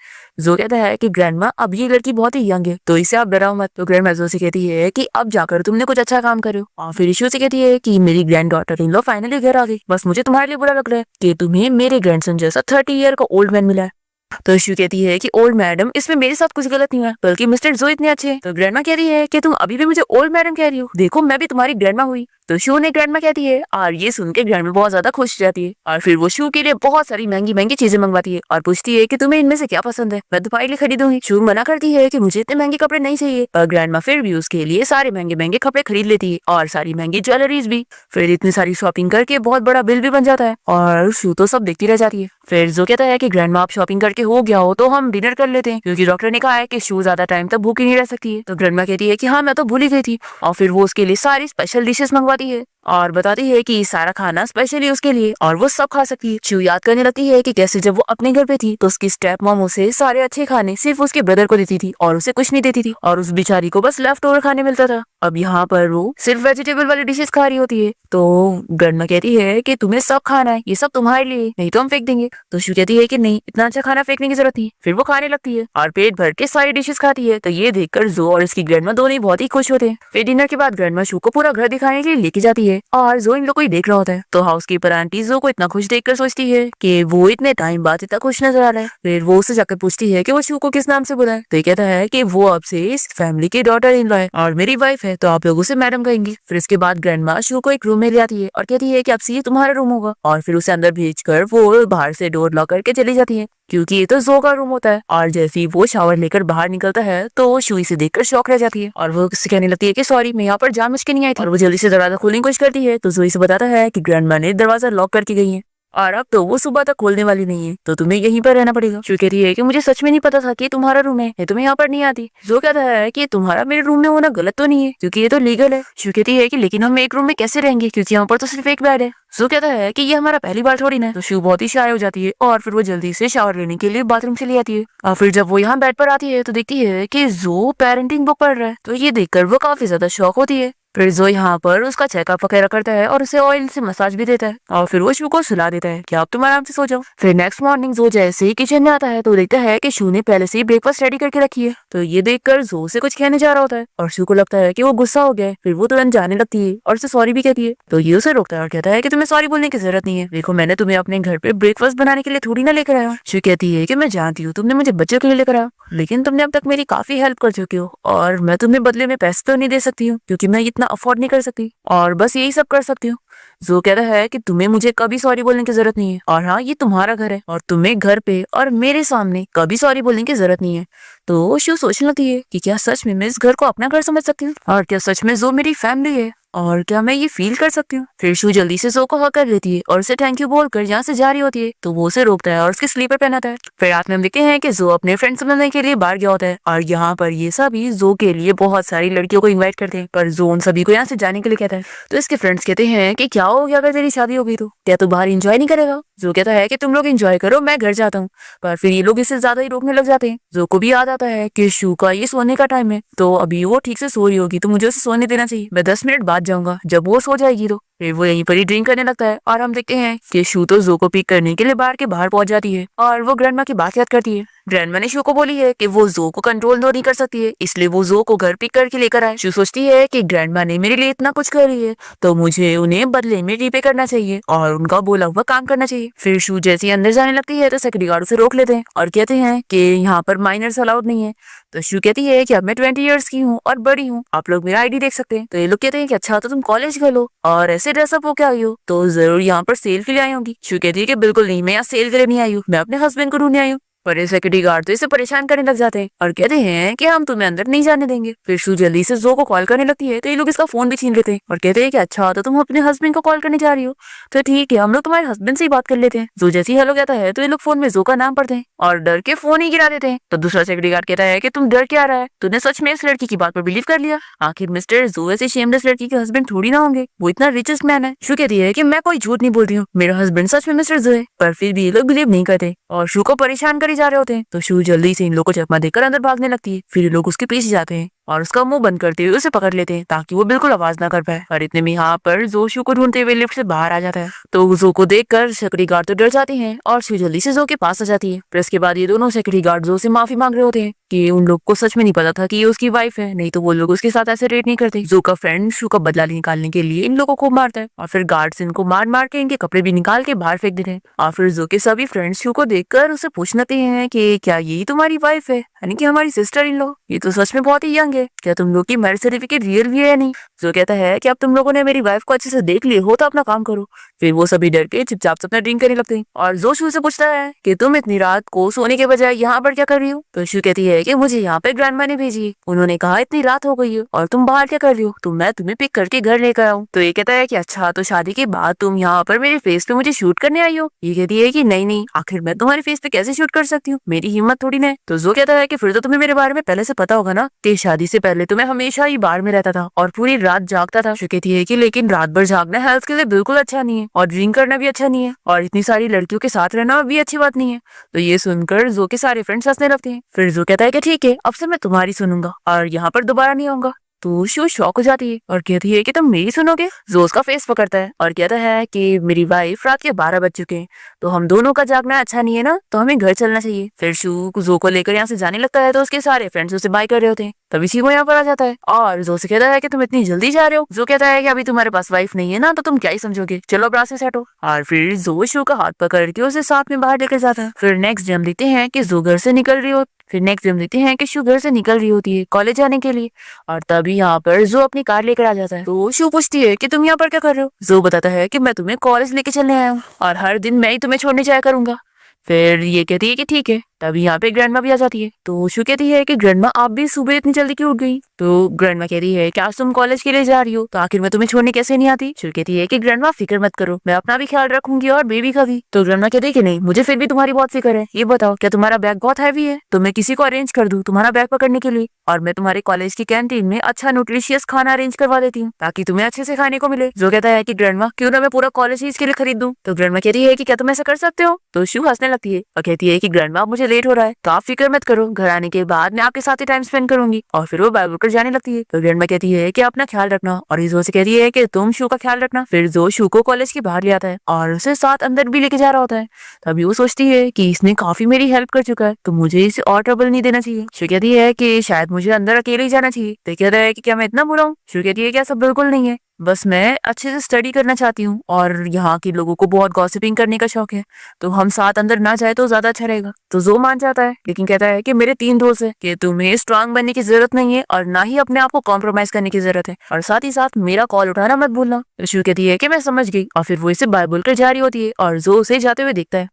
जो कहता है कि ग्रैंडमा अब ये लड़की बहुत ही यंग है तो इसे आप डराओ मत। तो ग्रैंडमा जो से कहती है कि अब जाकर तुमने कुछ अच्छा काम करो। और फिर इशू से कहती है कि मेरी grand daughter in law finally घर आ गई, बस मुझे तुम्हारे लिए बुरा लग रहा है कि तुम्हें मेरे ग्रैंडसन जैसा 30 ईयर का ओल्ड मैन मिला है। तो इशू कहती है कि ओल्ड मैडम इसमें मेरे साथ कुछ गलत नहीं है बल्कि मिस्टर जो इतने अच्छे हैं। तो ग्रैंडमा कहती है कि तुम अभी भी मुझे ओल्ड मैडम कह रही हो, देखो मैं भी तुम्हारी ग्रैंडमा हुई। तो शू ने ग्रैंडमा कहती है और ये सुन के ग्रैंडमा बहुत ज्यादा खुश हो जाती है और फिर वो शू के लिए बहुत सारी महंगी महंगी चीजें मंगवाती है और पूछती है कि तुम्हें इनमें से क्या पसंद है, मैं तुम्हारे लिए खरीदूंगी। शू मना करती है कि मुझे इतने महंगे कपड़े नहीं चाहिए, पर ग्रैंडमा फिर भी उसके लिए सारे महंगे महंगे कपड़े खरीद लेती है और सारी महंगी ज्वेलरीज भी। फिर इतनी सारी शॉपिंग करके बहुत बड़ा बिल भी बन जाता है और शू तो सब देखती रह जाती है। फिर जो कहता है कि ग्रैंडमा आप शॉपिंग करके हो गया हो तो हम डिनर कर लेते हैं क्योंकि डॉक्टर ने कहा है कि शू ज्यादा टाइम तक भूखी नहीं रह सकती है। तो ग्रैंडमा कहती है कि हाँ मैं तो भूल ही गई थी और फिर वो उसके लिए सारी स्पेशल डिशेस मंगवाती है और बताती है कि सारा खाना स्पेशली उसके लिए और वो सब खा सकती है। शू याद करने लगती है कि कैसे जब वो अपने घर पे थी तो उसकी स्टेप मॉम उसे सारे अच्छे खाने सिर्फ उसके ब्रदर को देती थी और उसे कुछ नहीं देती थी और उस बेचारी को बस लेफ्ट ओवर खाने मिलता था। अब यहाँ पर वो सिर्फ वेजिटेबल वाली डिशेस खा रही होती है। तो ग्रैंडमा कहती है कि तुम्हें सब खाना है, ये सब तुम्हारे लिए, नहीं तो हम फेंक देंगे। तो शू कहती है कि नहीं, इतना अच्छा खाना फेंकने की जरूरत नहीं। फिर वो खाने लगती है और पेट भर के सारी डिशेस खाती है। तो ये देखकर जो और इसकी ग्रैंडमा दोनों ही बहुत ही खुश होते हैं। फिर डिनर के बाद ग्रैंडमा शू को पूरा घर दिखाने के लिए लेके जाती है और जो इन लोग को ही देख रहा होता है। तो हाउसकीपर आंटी जो को इतना खुश देखकर सोचती है कि वो इतने टाइम बाद इतना खुश नजर आ रहा है। फिर वो उससे जाकर पूछती है कि वो शू को किस नाम से बुलाए। तो ये कहता है कि वो अब से इस फैमिली की डॉटर इन लॉ है और मेरी वाइफ है, तो आप लोग उसे मैडम कहेंगी। फिर इसके बाद ग्रैंडमा शू को एक रूम में ले आती है और कहती है कि अब से ये तुम्हारा रूम होगा और फिर उसे अंदर भेजकर वो बाहर से डोर लॉक करके चली जाती है क्योंकि ये तो जो का रूम होता है। और जैसे ही वो शावर लेकर बाहर निकलता है तो शू इसे देखकर शॉक रह जाती है और वो उससे कहने लगती है कि सॉरी मैं यहाँ पर जानबूझ के नहीं आई थी। और वो जल्दी से दरवाजा खोलने की कोशिश करती है तो जो इसे बताता है कि ग्रैंडमा ने दरवाजा लॉक करके गई है और अब तो वो सुबह तक खोलने वाली नहीं है, तो तुम्हें यहीं पर रहना पड़ेगा। शू कहती है कि मुझे सच में नहीं पता था कि तुम्हारा रूम है, ये तुम्हें यहाँ पर नहीं आती। जो कहता है कि तुम्हारा मेरे रूम में होना गलत तो नहीं है क्योंकि ये तो लीगल है। शू कहती है कि लेकिन हम एक रूम में कैसे रहेंगे क्योंकि यहाँ पर तो सिर्फ एक बेड है। जो कहता है कि ये हमारा पहली बार थोड़ी ना है। तो शू बहुत ही शाय हो जाती है और फिर वो जल्दी से शावर लेने के लिए बाथरूम चली आती है और फिर जब वो यहाँ बेड पर आती है तो देखती है कि जो पेरेंटिंग बुक पढ़ रहा है। तो ये देखकर वो काफी ज्यादा शॉक होती है। फिर जो यहाँ पर उसका चेकअप वगैरह करता है और उसे ऑयल से मसाज भी देता है और फिर वो शू को सुला देता है कि आप तुम आराम से सो जाओ। फिर नेक्स्ट मॉर्निंग जो जैसे ही किचन में आता है तो देखता है कि शू ने पहले से ही ब्रेकफास्ट रेडी करके रखी है। तो ये देखकर जो से कुछ कहने जा रहा होता है और शू को लगता है कि वो गुस्सा हो गया है। फिर वो तुरंत जाने लगती है और उसे सॉरी भी कहती है। तो ये उसे रोकता है और कहता है कि तुम्हें सॉरी बोलने की जरूरत नहीं है, देखो मैंने तुम्हें अपने घर पे ब्रेकफास्ट बनाने के लिए थोड़ी ना लेकर आया। शू कहती है कि मैं जानती हूँ तुमने मुझे बच्चों के लिए लेकर आया, लेकिन तुमने अब तक मेरी काफी हेल्प कर चुकी हो और मैं तुम्हें बदले में पैसे तो नहीं दे सकती हूँ क्योंकि मैं इतना अफोर्ड नहीं कर सकती और बस यही सब कर सकती हूँ। जो कहता है कि तुम्हें मुझे कभी सॉरी बोलने की जरूरत नहीं है और हाँ ये तुम्हारा घर है और तुम्हें घर पे और मेरे सामने कभी सॉरी बोलने की जरूरत नहीं है। तो शू सोचने लगती है कि क्या सच में मैं इस घर को अपना घर समझ सकती हूँ और क्या सच में जो मेरी फैमिली है और क्या मैं ये फील कर सकती हूँ। फिर शू जल्दी से जो को हक कर लेती है और उसे थैंक यू बोलकर यहाँ से जा रही होती है तो वो उसे रोकता है और उसके स्लीपर पहनाता है। फिर रात में हम देखते हैं कि जो अपने फ्रेंड से मिलने के लिए बाहर गया होता है और यहाँ पर ये सभी जो के लिए बहुत सारी लड़कियों को इन्वाइट करते हैं पर जो उन सभी को यहाँ से जाने के लिए कहता है। तो इसके फ्रेंड्स कहते हैं कि क्या हो गया अगर तेरी शादी हो गई तो क्या तू बाहर इंजॉय नहीं करेगा। जो कहता है कि तुम लोग एंजॉय करो मैं घर जाता हूँ, पर फिर ये लोग इससे ज्यादा ही रोकने लग जाते हैं। जो को भी याद आता है कि शू का ये सोने का टाइम है तो अभी वो ठीक से सो रही होगी तो मुझे उसे सोने देना चाहिए, मैं 10 मिनट बाद जाऊंगा जब वो सो जाएगी। तो फिर वो यहीं पर ही ड्रिंक करने लगता है और हम देखते हैं कि शू तो जो को पिक करने के लिए बाहर के बाहर पहुंच जाती है और वो ग्रैंडमा की बात याद करती है। ग्रैंडमा ने शू को बोली है कि वो जो को कंट्रोल नहीं कर सकती है इसलिए वो जो को घर पिक करके लेकर आए। शू सोचती है कि ग्रैंडमा ने मेरे लिए इतना कुछ कर रही है तो मुझे उन्हें बदले में रीपे करना चाहिए और उनका बोला हुआ काम करना चाहिए। फिर शू जैसे अंदर जाने लगती है तो सिक्योरिटी गार्ड उसे रोक लेते हैं और कहते हैं कि यहाँ पर माइनर्स अलाउड नहीं है। तो शू कहती है कि अब मैं 20 ईयर्स की हूँ और बड़ी हूँ, आप लोग मेरा आईडी देख सकते हैं। तो ये लोग कहते हैं कि अच्छा तो तुम कॉलेज कर लो और ऐसे ड्रेसअप हो क्या आई हो, तो जरूर यहाँ पर सेल के लिए आई होंगी। शू कहती है कि बिल्कुल नहीं, मैं यहाँ सेल के लिए नहीं आई हूँ, मैं अपने हस्बैंड को ढूंढने आई हूँ। पर ये सिक्योरिटी गार्ड तो इसे परेशान करने लग जाते हैं और कहते हैं कि हम तुम्हें अंदर नहीं जाने देंगे। फिर शू जल्दी से जो को कॉल करने लगती है तो ये लोग इसका फोन भी छीन लेते हैं और कहते हैं कि अच्छा तो तुम अपने हस्बैंड को कॉल करने जा रही हो, तो ठीक है हम लोग तुम्हारे हस्बैंड से ही बात कर लेते हैं। जो जैसे ही हेलो कहता है तो ये लोग फोन में जो का नाम पढ़ते हैं और डर के फोन ही गिरा देते हैं। तो दूसरा सिक्योरिटी गार्ड कहता है कि तुम डर क्या रहा है, तूने सच में इस लड़की की बात पर बिलीव कर लिया। आखिर मिस्टर जो ऐसे शेमलेस लड़की के हस्बैंड थोड़ी ना होंगे, वो इतना रिचेस्ट मैन है। शू कहती है कि मैं कोई झूठ नहीं बोलती हूँ, मेरा हस्बैंड सच में मिस्टर जो है। पर फिर भी ये लोग बिलीव नहीं करते और शू को परेशान करी जा रहे होते हैं। तो शू जल्दी से इन लोगों को चकमा देकर अंदर भागने लगती है। फिर ये लोग उसके पीछे जाते हैं और उसका मुंह बंद करते हुए उसे पकड़ लेते हैं ताकि वो बिल्कुल आवाज ना कर पाए। और इतने में यहाँ पर जो शू को ढूंढते हुए लिफ्ट से बाहर आ जाता है। तो जो को देखकर सिक्योरिटी गार्ड तो डर जाते हैं और शू जल्दी से जो के पास आ जाती है। फिर इसके बाद ये दोनों सिक्योरिटी गार्ड जो से माफी मांग रहे होते हैं कि उन लोग को सच में नहीं पता था कि ये उसकी वाइफ है, नहीं तो वो लोग उसके साथ ऐसे रेट नहीं करते। जो का फ्रेंड शू का बदला निकालने के लिए इन लोगों को मारता है और फिर गार्ड्स इनको मार मार के इनके कपड़े भी निकाल के बाहर फेंक देते हैं। और फिर जो के सभी फ्रेंड्स शू को देखकर उसे पूछते हैं कि क्या यही तुम्हारी वाइफ है, यानी कि हमारी सिस्टर इन लो, ये तो सच में बहुत ही यंग है, क्या तुम लोग की मैरिज सर्टिफिकेट रियल भी है या नहीं। जो कहता है कि अब तुम लोगों ने मेरी वाइफ को अच्छे से देख लिया हो तो अपना काम करो। फिर वो सभी डर के चुपचाप से अपना ड्रिंक करने लगते हैं और जो शू से पूछता है कि तुम इतनी रात को सोने के बजाय यहाँ पर क्या कर रही हो। तो शू कहती है कि मुझे यहाँ पे ग्रैंडमा ने भेजी, उन्होंने कहा इतनी रात हो गई है और तुम बाहर क्या कर रही हो, तो मैं तुम्हें पिक करके घर लेकर आऊँ। तो ये कहता है कि अच्छा तो शादी के बाद तुम यहाँ पर मेरे फेस पे मुझे शूट करने आई हो। ये कहती है कि नहीं नहीं, आखिर मैं तुम्हारे फेस पे कैसे शूट कर सकती हूँ, मेरी हिम्मत थोड़ी ना। तो जो कहता है कि फिर तो तुम्हें मेरे बारे में पहले से पता होगा ना कि शादी से पहले तो मैं हमेशा ही बार में रहता था और पूरी रात जागता था। शू कहती है कि लेकिन रात भर जागना हेल्थ के लिए बिल्कुल अच्छा नहीं है और ड्रिंक करना भी अच्छा नहीं है और इतनी सारी लड़कियों के साथ रहना भी अच्छी बात नहीं है। तो ये सुनकर जो के सारे फ्रेंड्स हंसने लगते हैं। फिर जो कहता है कि ठीक है अब से मैं तुम्हारी सुनूंगा और यहाँ पर दोबारा नहीं आऊंगा। तो शू शॉक हो जाती है और कहती है कि तुम मेरी सुनोगे। जो उसका फेस पकड़ता है और कहता है कि मेरी वाइफ रात के 12 बज चुके हैं, तो हम दोनों का जागना अच्छा नहीं है ना, तो हमें घर चलना चाहिए। फिर शू जो को लेकर यहाँ से जाने लगता है तो उसके सारे फ्रेंड्स उसे बाय कर रहे होते हैं। तभी सी वो यहाँ पर आ जाता है और जो से कहता है कि तुम इतनी जल्दी जा रहे हो। जो कहता है कि अभी तुम्हारे पास वाइफ नहीं है ना, तो तुम क्या ही समझोगे, चलो अब रात से सेट हो। और फिर जो शू का हाथ पकड़ के उसे साथ में बाहर लेकर जाता है। फिर नेक्स्ट डे हम देखते हैं कि जो घर से निकल रही हो फिर नेक्स्ट डे देखते हैं कि शू घर से निकल रही होती है कॉलेज जाने के लिए और तभी यहाँ पर जो अपनी कार लेकर आ जाता है। तो शू पूछती है कि तुम यहाँ पर क्या कर रहे हो। जो बताता है कि मैं तुम्हें कॉलेज लेके चलने आया हूँ और हर दिन मैं ही तुम्हें छोड़ने जाया करूंगा। फिर ये कहती है कि ठीक है। तभी यहाँ पे ग्रैंडमा भी आ जाती है। तो शू कहती है कि ग्रैंडमा आप भी सुबह इतनी जल्दी क्यों उठ गई। तो ग्रैंडमा कहती है कि आज तुम कॉलेज के लिए जा रही हो, तो आखिर मैं तुम्हें छोड़ने कैसे नहीं आती। शू कहती है कि ग्रैंडमा फिक्र मत करो, मैं अपना भी ख्याल रखूंगी और बेबी का भी। तो ग्रैंडमा कहती है कि नहीं, मुझे फिर भी तुम्हारी बहुत फिक्र है। ये बताओ क्या तुम्हारा बैग बहुत हैवी है, तो मैं किसी को अरेंज कर दूं तुम्हारा बैग पकड़ने के लिए और मैं तुम्हारे कॉलेज की कैंटीन में अच्छा न्यूट्रिशियस खाना अरेंज करवा देती हूँ ताकि तुम्हें अच्छे से खाने को मिले। जो कहता है कि ग्रैंडमा क्यों ना मैं पूरा कॉलेज ही इसके लिए खरीद दूं। तो ग्रैंडमा कहती है कि क्या तुम ऐसा कर सकते हो। तो शू हंसने लगती है और कहती है कि ग्रैंडमा मुझे लेट हो रहा है, तो आप फिक्र मत करो, घर आने के बाद मैं आपके साथ ही टाइम स्पेंड करूंगी। और फिर वो बैग उठकर जाने लगती है। तो ग्रैंडमा कहती है कि अपना ख्याल रखना और इजो से कहती है कि तुम शू का ख्याल रखना। फिर जो शू को कॉलेज के बाहर ले आता है और उसे साथ अंदर भी लेके जा रहा होता है। तभी वो सोचती है कि इसने काफी मेरी हेल्प कर चुका है, तो मुझे इसे और ट्रबल नहीं देना चाहिए। शू कहती है कि शायद मुझे अंदर अकेले ही जाना चाहिए। तो कहता है कि क्या मैं इतना बुरा हूँ। शू कहती है कि ऐसा बिल्कुल नहीं है, बस मैं अच्छे से स्टडी करना चाहती हूँ और यहाँ के लोगों को बहुत गॉसिपिंग करने का शौक है, तो हम साथ अंदर ना जाए तो ज्यादा अच्छा रहेगा। तो जो मान जाता है, लेकिन कहता है कि मेरे 3 दोस्त है कि तुम्हें स्ट्रांग बनने की जरूरत नहीं है और ना ही अपने आप को कॉम्प्रोमाइज करने की जरूरत है, और साथ ही साथ मेरा कॉल उठाना मत भूलना। तो शू कहती है कि मैं समझ गई और फिर वो इसे बाय बोलकर जा रही होती है और जो उसे जाते हुए देखता है।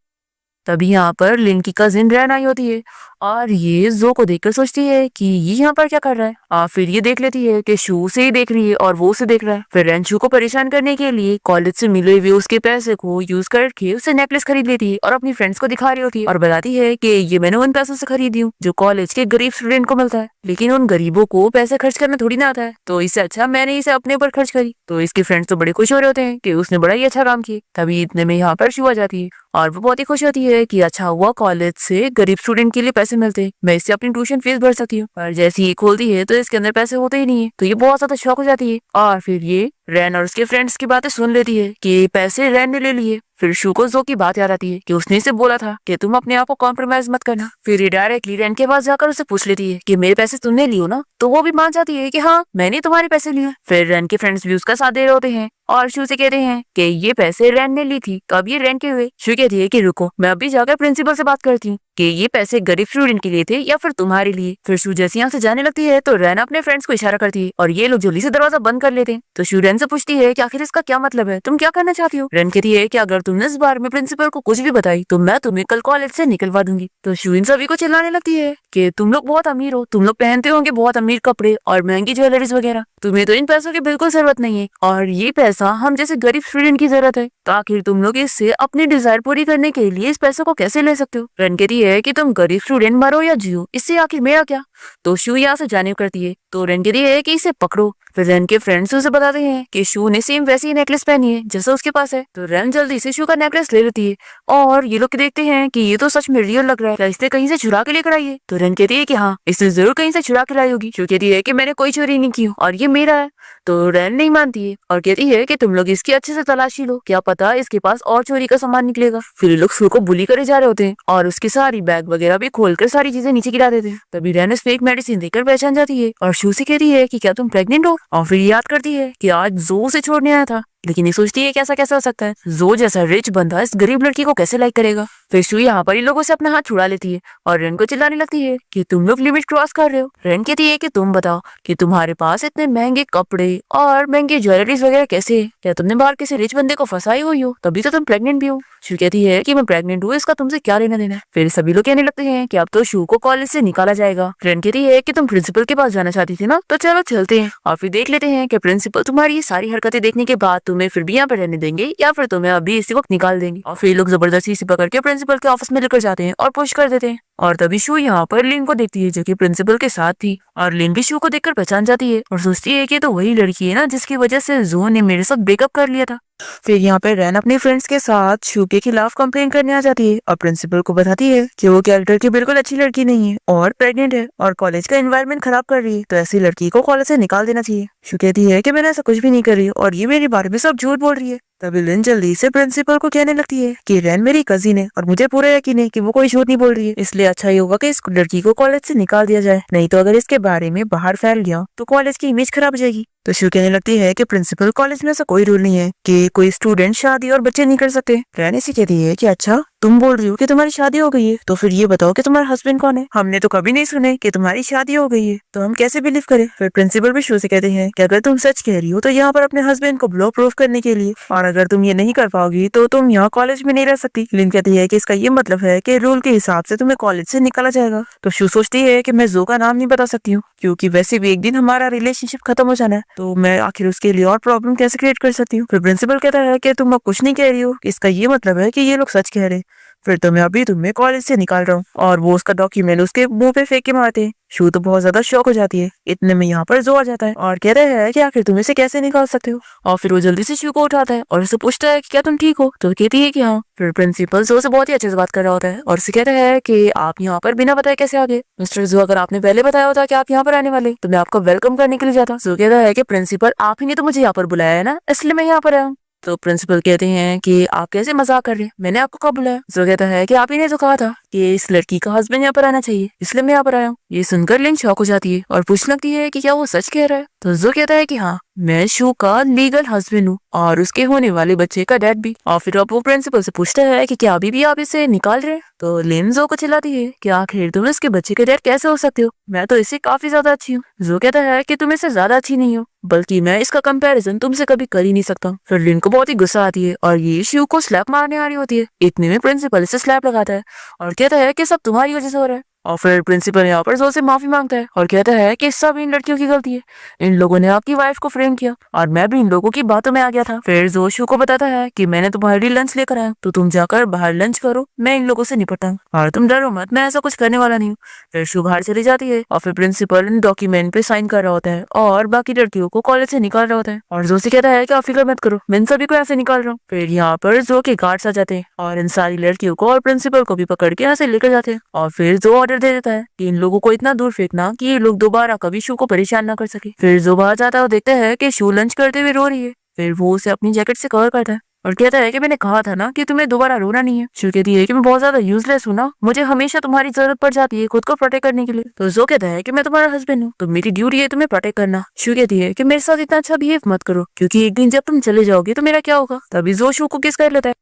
तभी यहाँ पर लिन की कजिन रैन आई होती है और ये जो को देखकर सोचती है कि ये यहाँ पर क्या कर रहा है। फिर ये देख लेती है कि शू से ही देख रही है और वो उसे देख रहा है। फिर रैन शू को परेशान करने के लिए कॉलेज से मिले हुए उसके पैसे को यूज करके उसे नेकलेस खरीद लेती है और अपनी फ्रेंड्स को दिखा रही होती है और बताती है कि ये मैंने उन पैसों से खरीदी हूँ जो कॉलेज के गरीब स्टूडेंट को मिलता है, लेकिन उन गरीबों को पैसे खर्च करना थोड़ी ना आता है, तो इससे अच्छा मैंने इसे अपने ऊपर खर्च करी। तो इसके फ्रेंड्स तो बड़े खुश हो रहे होते हैं कि उसने बड़ा ही अच्छा काम किया। तभी इतने में यहाँ पर शू आ जाती है और वो बहुत ही खुश होती है कि अच्छा हुआ कॉलेज से गरीब स्टूडेंट के लिए पैसे मिलते हैं, मैं इससे अपनी ट्यूशन फीस भर सकती हूँ। पर जैसे ही खोलती है तो इसके अंदर पैसे होते ही नहीं है, तो ये बहुत ज्यादा शॉक हो जाती है और फिर ये रैन और उसके फ्रेंड्स की बातें सुन लेती है कि पैसे रैन ने ले लिए। फिर शू को जो की बात याद आती है कि उसने इसे बोला था कि तुम अपने आप को कॉम्प्रोमाइज मत करना। फिर ये डायरेक्टली रैन के पास जाकर उसे पूछ लेती है कि मेरे पैसे तुमने लिए ना, तो वो भी मान जाती है कि हाँ मैंने तुम्हारे पैसे लिए। फिर रैन के फ्रेंड्स भी उसका साथ दे रहे होते हैं और शू से कहते हैं कि ये पैसे रेंट ने ली थी, तो अब ये रेंट के हुए। शू कहती है कि रुको, मैं अभी जाकर प्रिंसिपल से बात करती हूँ कि ये पैसे गरीब स्टूडेंट के लिए थे या फिर तुम्हारे लिए। फिर शू जैसे यहाँ से जाने लगती है तो रैन अपने फ्रेंड्स को इशारा करती है और ये लोग जल्दी से दरवाजा बंद कर लेते हैं। तो शू रैन से पूछती है कि आखिर इसका क्या मतलब है, तुम क्या करना चाहती हो। रैन कहती है कि अगर तुमने इस बार में प्रिंसिपल को कुछ भी बताई तो मैं तुम्हें कल कॉलेज से निकलवा दूंगी। तो शू इन सभी को चिल्लाने लगती है कि तुम लोग बहुत अमीर हो, तुम लोग पहनते होंगे बहुत अमीर कपड़े और महंगी ज्वेलरीज वगैरह, तुम्हें तो इन पैसों की बिल्कुल जरूरत नहीं है और ये पैसा हम जैसे गरीब स्टूडेंट की जरूरत है, तो आखिर तुम लोग इससे अपनी डिजायर पूरी करने के लिए इस पैसों को कैसे ले सकते हो। रैन कहती है कि तुम गरीब स्टूडेंट मरो या जियो, इससे आखिर मेरा क्या। तो शू यहाँ से जाने करती है तो रैन कहती है कि इसे पकड़ो। फिर रैन के फ्रेंड्स उसे बताते हैं कि शू ने सेम वैसी ही नेकलेस पहनी है जैसा उसके पास है। तो रैन जल्दी से शू का नेकलेस ले लेती है और ये लोग देखते हैं कि ये तो सच में रियल लग रहा है, क्या इसने कहीं से चुरा के लेकर आई है। तो रैन कहती है कि हाँ, इसने जरूर कहीं से चुरा के लाई होगी। शू कहती है कि मैंने कोई चोरी नहीं की और ये मेरा है। तो रैन नहीं मानती है और कहती है कि तुम लोग इसकी अच्छे से तलाशी लो, क्या पता इसके पास और चोरी का सामान निकलेगा। फिर लोग शू को बुली करे जा रहे होते हैं और उसकी सारी बैग वगैरह भी खोलकर सारी चीजें नीचे गिरा देते हैं। तभी रैन उसमें एक मेडिसिन देकर पहचान जाती है और शू से कहती है कि क्या तुम प्रेग्नेंट हो। और फिर याद करती है कि आज जो से छोड़ने आया था, लेकिन ये सोचती है कैसा कैसा हो सकता है, जो जैसा रिच बंदा इस गरीब लड़की को कैसे लाइक करेगा। फिर शू यहाँ पर इन लोगों से अपना हाथ छुड़ा लेती है और रैन को चिल्लाने लगती है कि तुम लोग लिमिट क्रॉस कर रहे हो। रैन कहती है कि तुम बताओ कि तुम्हारे पास इतने महंगे कपड़े और महंगे ज्वेलरीज वगैरह कैसे है, क्या तुमने बाहर किसी रिच बंदे को फंसाई हुई हो, तभी तो तुम प्रेग्नेंट भी हो। शू कहती है कि मैं प्रेग्नेंट हूँ, इसका तुमसे क्या लेना देना है। फिर सभी लोग कहने लगते हैं कि अब तो शू को कॉलेज से निकाला जाएगा। रैन कहती है कि तुम प्रिंसिपल के पास जाना चाहती थी ना, तो चलो चलते हैं और फिर देख लेते हैं कि प्रिंसिपल तुम्हारी ये सारी हरकतें देखने के बाद तुम्हें फिर भी यहाँ पर रहने देंगे या फिर तुम्हें अभी इसी वक्त निकाल देंगे। और फिर लोग जबरदस्ती से पकड़ के प्रिंसिपल के ऑफिस में लेकर जाते हैं और पुश कर देते हैं। और तभी शू यहाँ पर लिन को देखती है जो कि प्रिंसिपल के साथ थी और लिन भी शू को देखकर पहचान जाती है और सोचती है कि तो वही लड़की है ना जिसकी वजह से जो ने मेरे साथ ब्रेकअप कर लिया था। फिर यहाँ पे रैन अपने फ्रेंड्स के साथ शू के खिलाफ कंप्लेन करने आ जाती है और प्रिंसिपल को बताती है कि वो कैरेक्टर की बिल्कुल अच्छी लड़की नहीं है और प्रेग्नेंट है और कॉलेज का एनवायरनमेंट खराब कर रही है, तो ऐसी लड़की को कॉलेज से निकाल देना चाहिए। शू कहती है कि मैंने ऐसा कुछ भी नहीं कर रही और ये मेरे बारे में सब झूठ बोल रही है। तभी लिन जल्दी से प्रिंसिपल को कहने लगती है कि रैन मेरी कजिन है और मुझे पूरा यकीन है कि वो कोई झूठ नहीं बोल रही है, इसलिए अच्छा ही होगा कि इस लड़की को कॉलेज से निकाल दिया जाए, नहीं तो अगर इसके बारे में बाहर फैल गया तो कॉलेज की इमेज खराब हो जाएगी। तो शू कहने लगती है कि प्रिंसिपल कॉलेज में ऐसा कोई रूल नहीं है कि कोई स्टूडेंट शादी और बच्चे नहीं कर सकते। रैन इसी कहती है कि अच्छा तुम बोल रही हो कि तुम्हारी शादी हो गई है, तो फिर ये बताओ कि तुम्हारा हस्बैंड कौन है, हमने तो कभी नहीं सुने कि तुम्हारी शादी हो गई है, तो हम कैसे बिलीव करें। फिर प्रिंसिपल भी शू से कहते हैं कि अगर तुम सच कह रही हो तो यहाँ पर अपने हस्बैंड को ब्लो प्रूफ करने के लिए, और अगर तुम ये नहीं कर पाओगी तो तुम यहाँ कॉलेज में नहीं रह सकती। लिन कहती है कि इसका ये मतलब है कि रूल के हिसाब से तुम्हें कॉलेज से निकाला जाएगा। तो शू सोचती है कि मैं जो का नाम नहीं बता सकती हूँ क्योंकि वैसे भी एक दिन हमारा रिलेशनशिप खत्म हो जाना है, तो मैं आखिर उसके लिए और प्रॉब्लम कैसे क्रिएट कर सकती हूँ। फिर प्रिंसिपल कहता है कि तुम अब कुछ नहीं कह रही हो, इसका ये मतलब है कि ये लोग सच कह रहे, फिर तो मैं अभी तुम्हें कॉलेज से निकाल रहा हूँ। और वो उसका डॉक्यूमेंट उसके मुंह पे फेंक के मारते हैं। शू तो बहुत ज्यादा शॉक हो जाती है। इतने में यहाँ पर जो आ जाता है और कहता है कि आखिर तुम इसे कैसे निकाल सकते हो। और फिर वो जल्दी से शू को उठाता है और उसे पूछता है कि क्या तुम ठीक हो, तो कहती है कि हाँ। फिर प्रिंसिपल जो से बहुत ही अच्छे से बात कर रहा होता है और उसे कहता है कि आप यहाँ पर बिना बताए कैसे आ गए। मिस्टर जो, अगर आपने पहले बताया होता कि आप यहाँ पर आने वाले तो मैं आपका वेलकम करने के लिए जाता। जो कहता है कि प्रिंसिपल आप ही ने तो मुझे यहाँ पर बुलाया है ना, इसलिए मैं यहाँ पर आया हूँ। तो प्रिंसिपल कहते हैं कि आप कैसे मजाक कर रहे हैं, मैंने आपको कब बुलाया। जो कहता है कि आप ही ने तो कहा था कि इस लड़की का हस्बैंड यहाँ पर आना चाहिए, इसलिए मैं यहाँ पर आया हूँ। ये सुनकर लिन शॉक हो जाती है और पूछने लगती है कि क्या वो सच कह रहा है। तो जो कहता है कि हाँ, मैं शू का लीगल हस्बैंड हूँ और उसके होने वाले बच्चे का डैड भी। और फिर अब वो प्रिंसिपल से पूछता है कि क्या अभी भी आप इसे निकाल रहे हैं। तो लिन जो को चिल्लाती है कि आखिर तुम इसके बच्चे के डैड कैसे हो सकते हो, मैं तो इससे काफी ज्यादा अच्छी हूँ। जो कहता है कि तुम इससे ज्यादा अच्छी नहीं हो, बल्कि मैं इसका कंपैरिजन तुमसे कभी कर ही नहीं सकता। फिर लिन को बहुत ही गुस्सा आती है और ये शू को स्लैप मारने आ रही होती है। इतने में प्रिंसिपल इसे स्लैप लगाता है और कहता है कि सब तुम्हारी वजह से हो रहा है। और फिर प्रिंसिपल यहाँ पर जोर से माफी मांगता है और कहता है कि सब इन लड़कियों की गलती है, इन लोगों ने आपकी वाइफ को फ्रेम किया और मैं भी इन लोगों की बातों में आ गया था। फिर जो शू को बताता है कि मैंने तुम्हारे लिए लंच लेकर आया, तो तुम जाकर बाहर लंच करो, मैं इन लोगों से निपटता हूँ और तुम डरो मत, मैं ऐसा कुछ करने वाला नहीं हूँ। फिर शू बाहर चली जाती है और फिर प्रिंसिपल इन डॉक्यूमेंट पे साइन कर रहा होता है और बाकी लड़कियों को कॉलेज से निकाल रहा होता है। और जो से कहता है कि आप फिक्र मत करो, मैं इन सभी को ऐसे निकाल रहा हूँ। फिर यहाँ पर जो के गार्ड्स आ जाते हैं और इन सारी लड़कियों को और प्रिंसिपल को भी पकड़ के यहाँ से लेकर जाते हैं। और फिर जो ऑर्डर दे देता है कि इन लोगों को इतना दूर फेंकना कि ये लोग दोबारा कभी शू को परेशान ना कर सके। फिर जो बाहर जाता है वो देखता है कि शू लंच करते हुए रो रही है। फिर वो उसे अपनी जैकेट से कवर करता है और कहता है कि मैंने कहा था ना कि तुम्हें दोबारा रोना नहीं है। शू कहती है कि मैं बहुत ज्यादा यूजलेस हूँ ना, मुझे हमेशा तुम्हारी जरूरत पड़ जाती है खुद को प्रोटेक्ट करने के लिए। तो जो कहता है कि मैं तुम्हारा हस्बैंड हूँ तो मेरी ड्यूटी है तुम्हें प्रोटेक्ट करना। शू कहती है कि मेरे साथ इतना अच्छा बिहेव मत करो, क्योंकि एक दिन जब तुम चले जाओगे तो मेरा क्या होगा। तभी जो शू को किस कर लेता है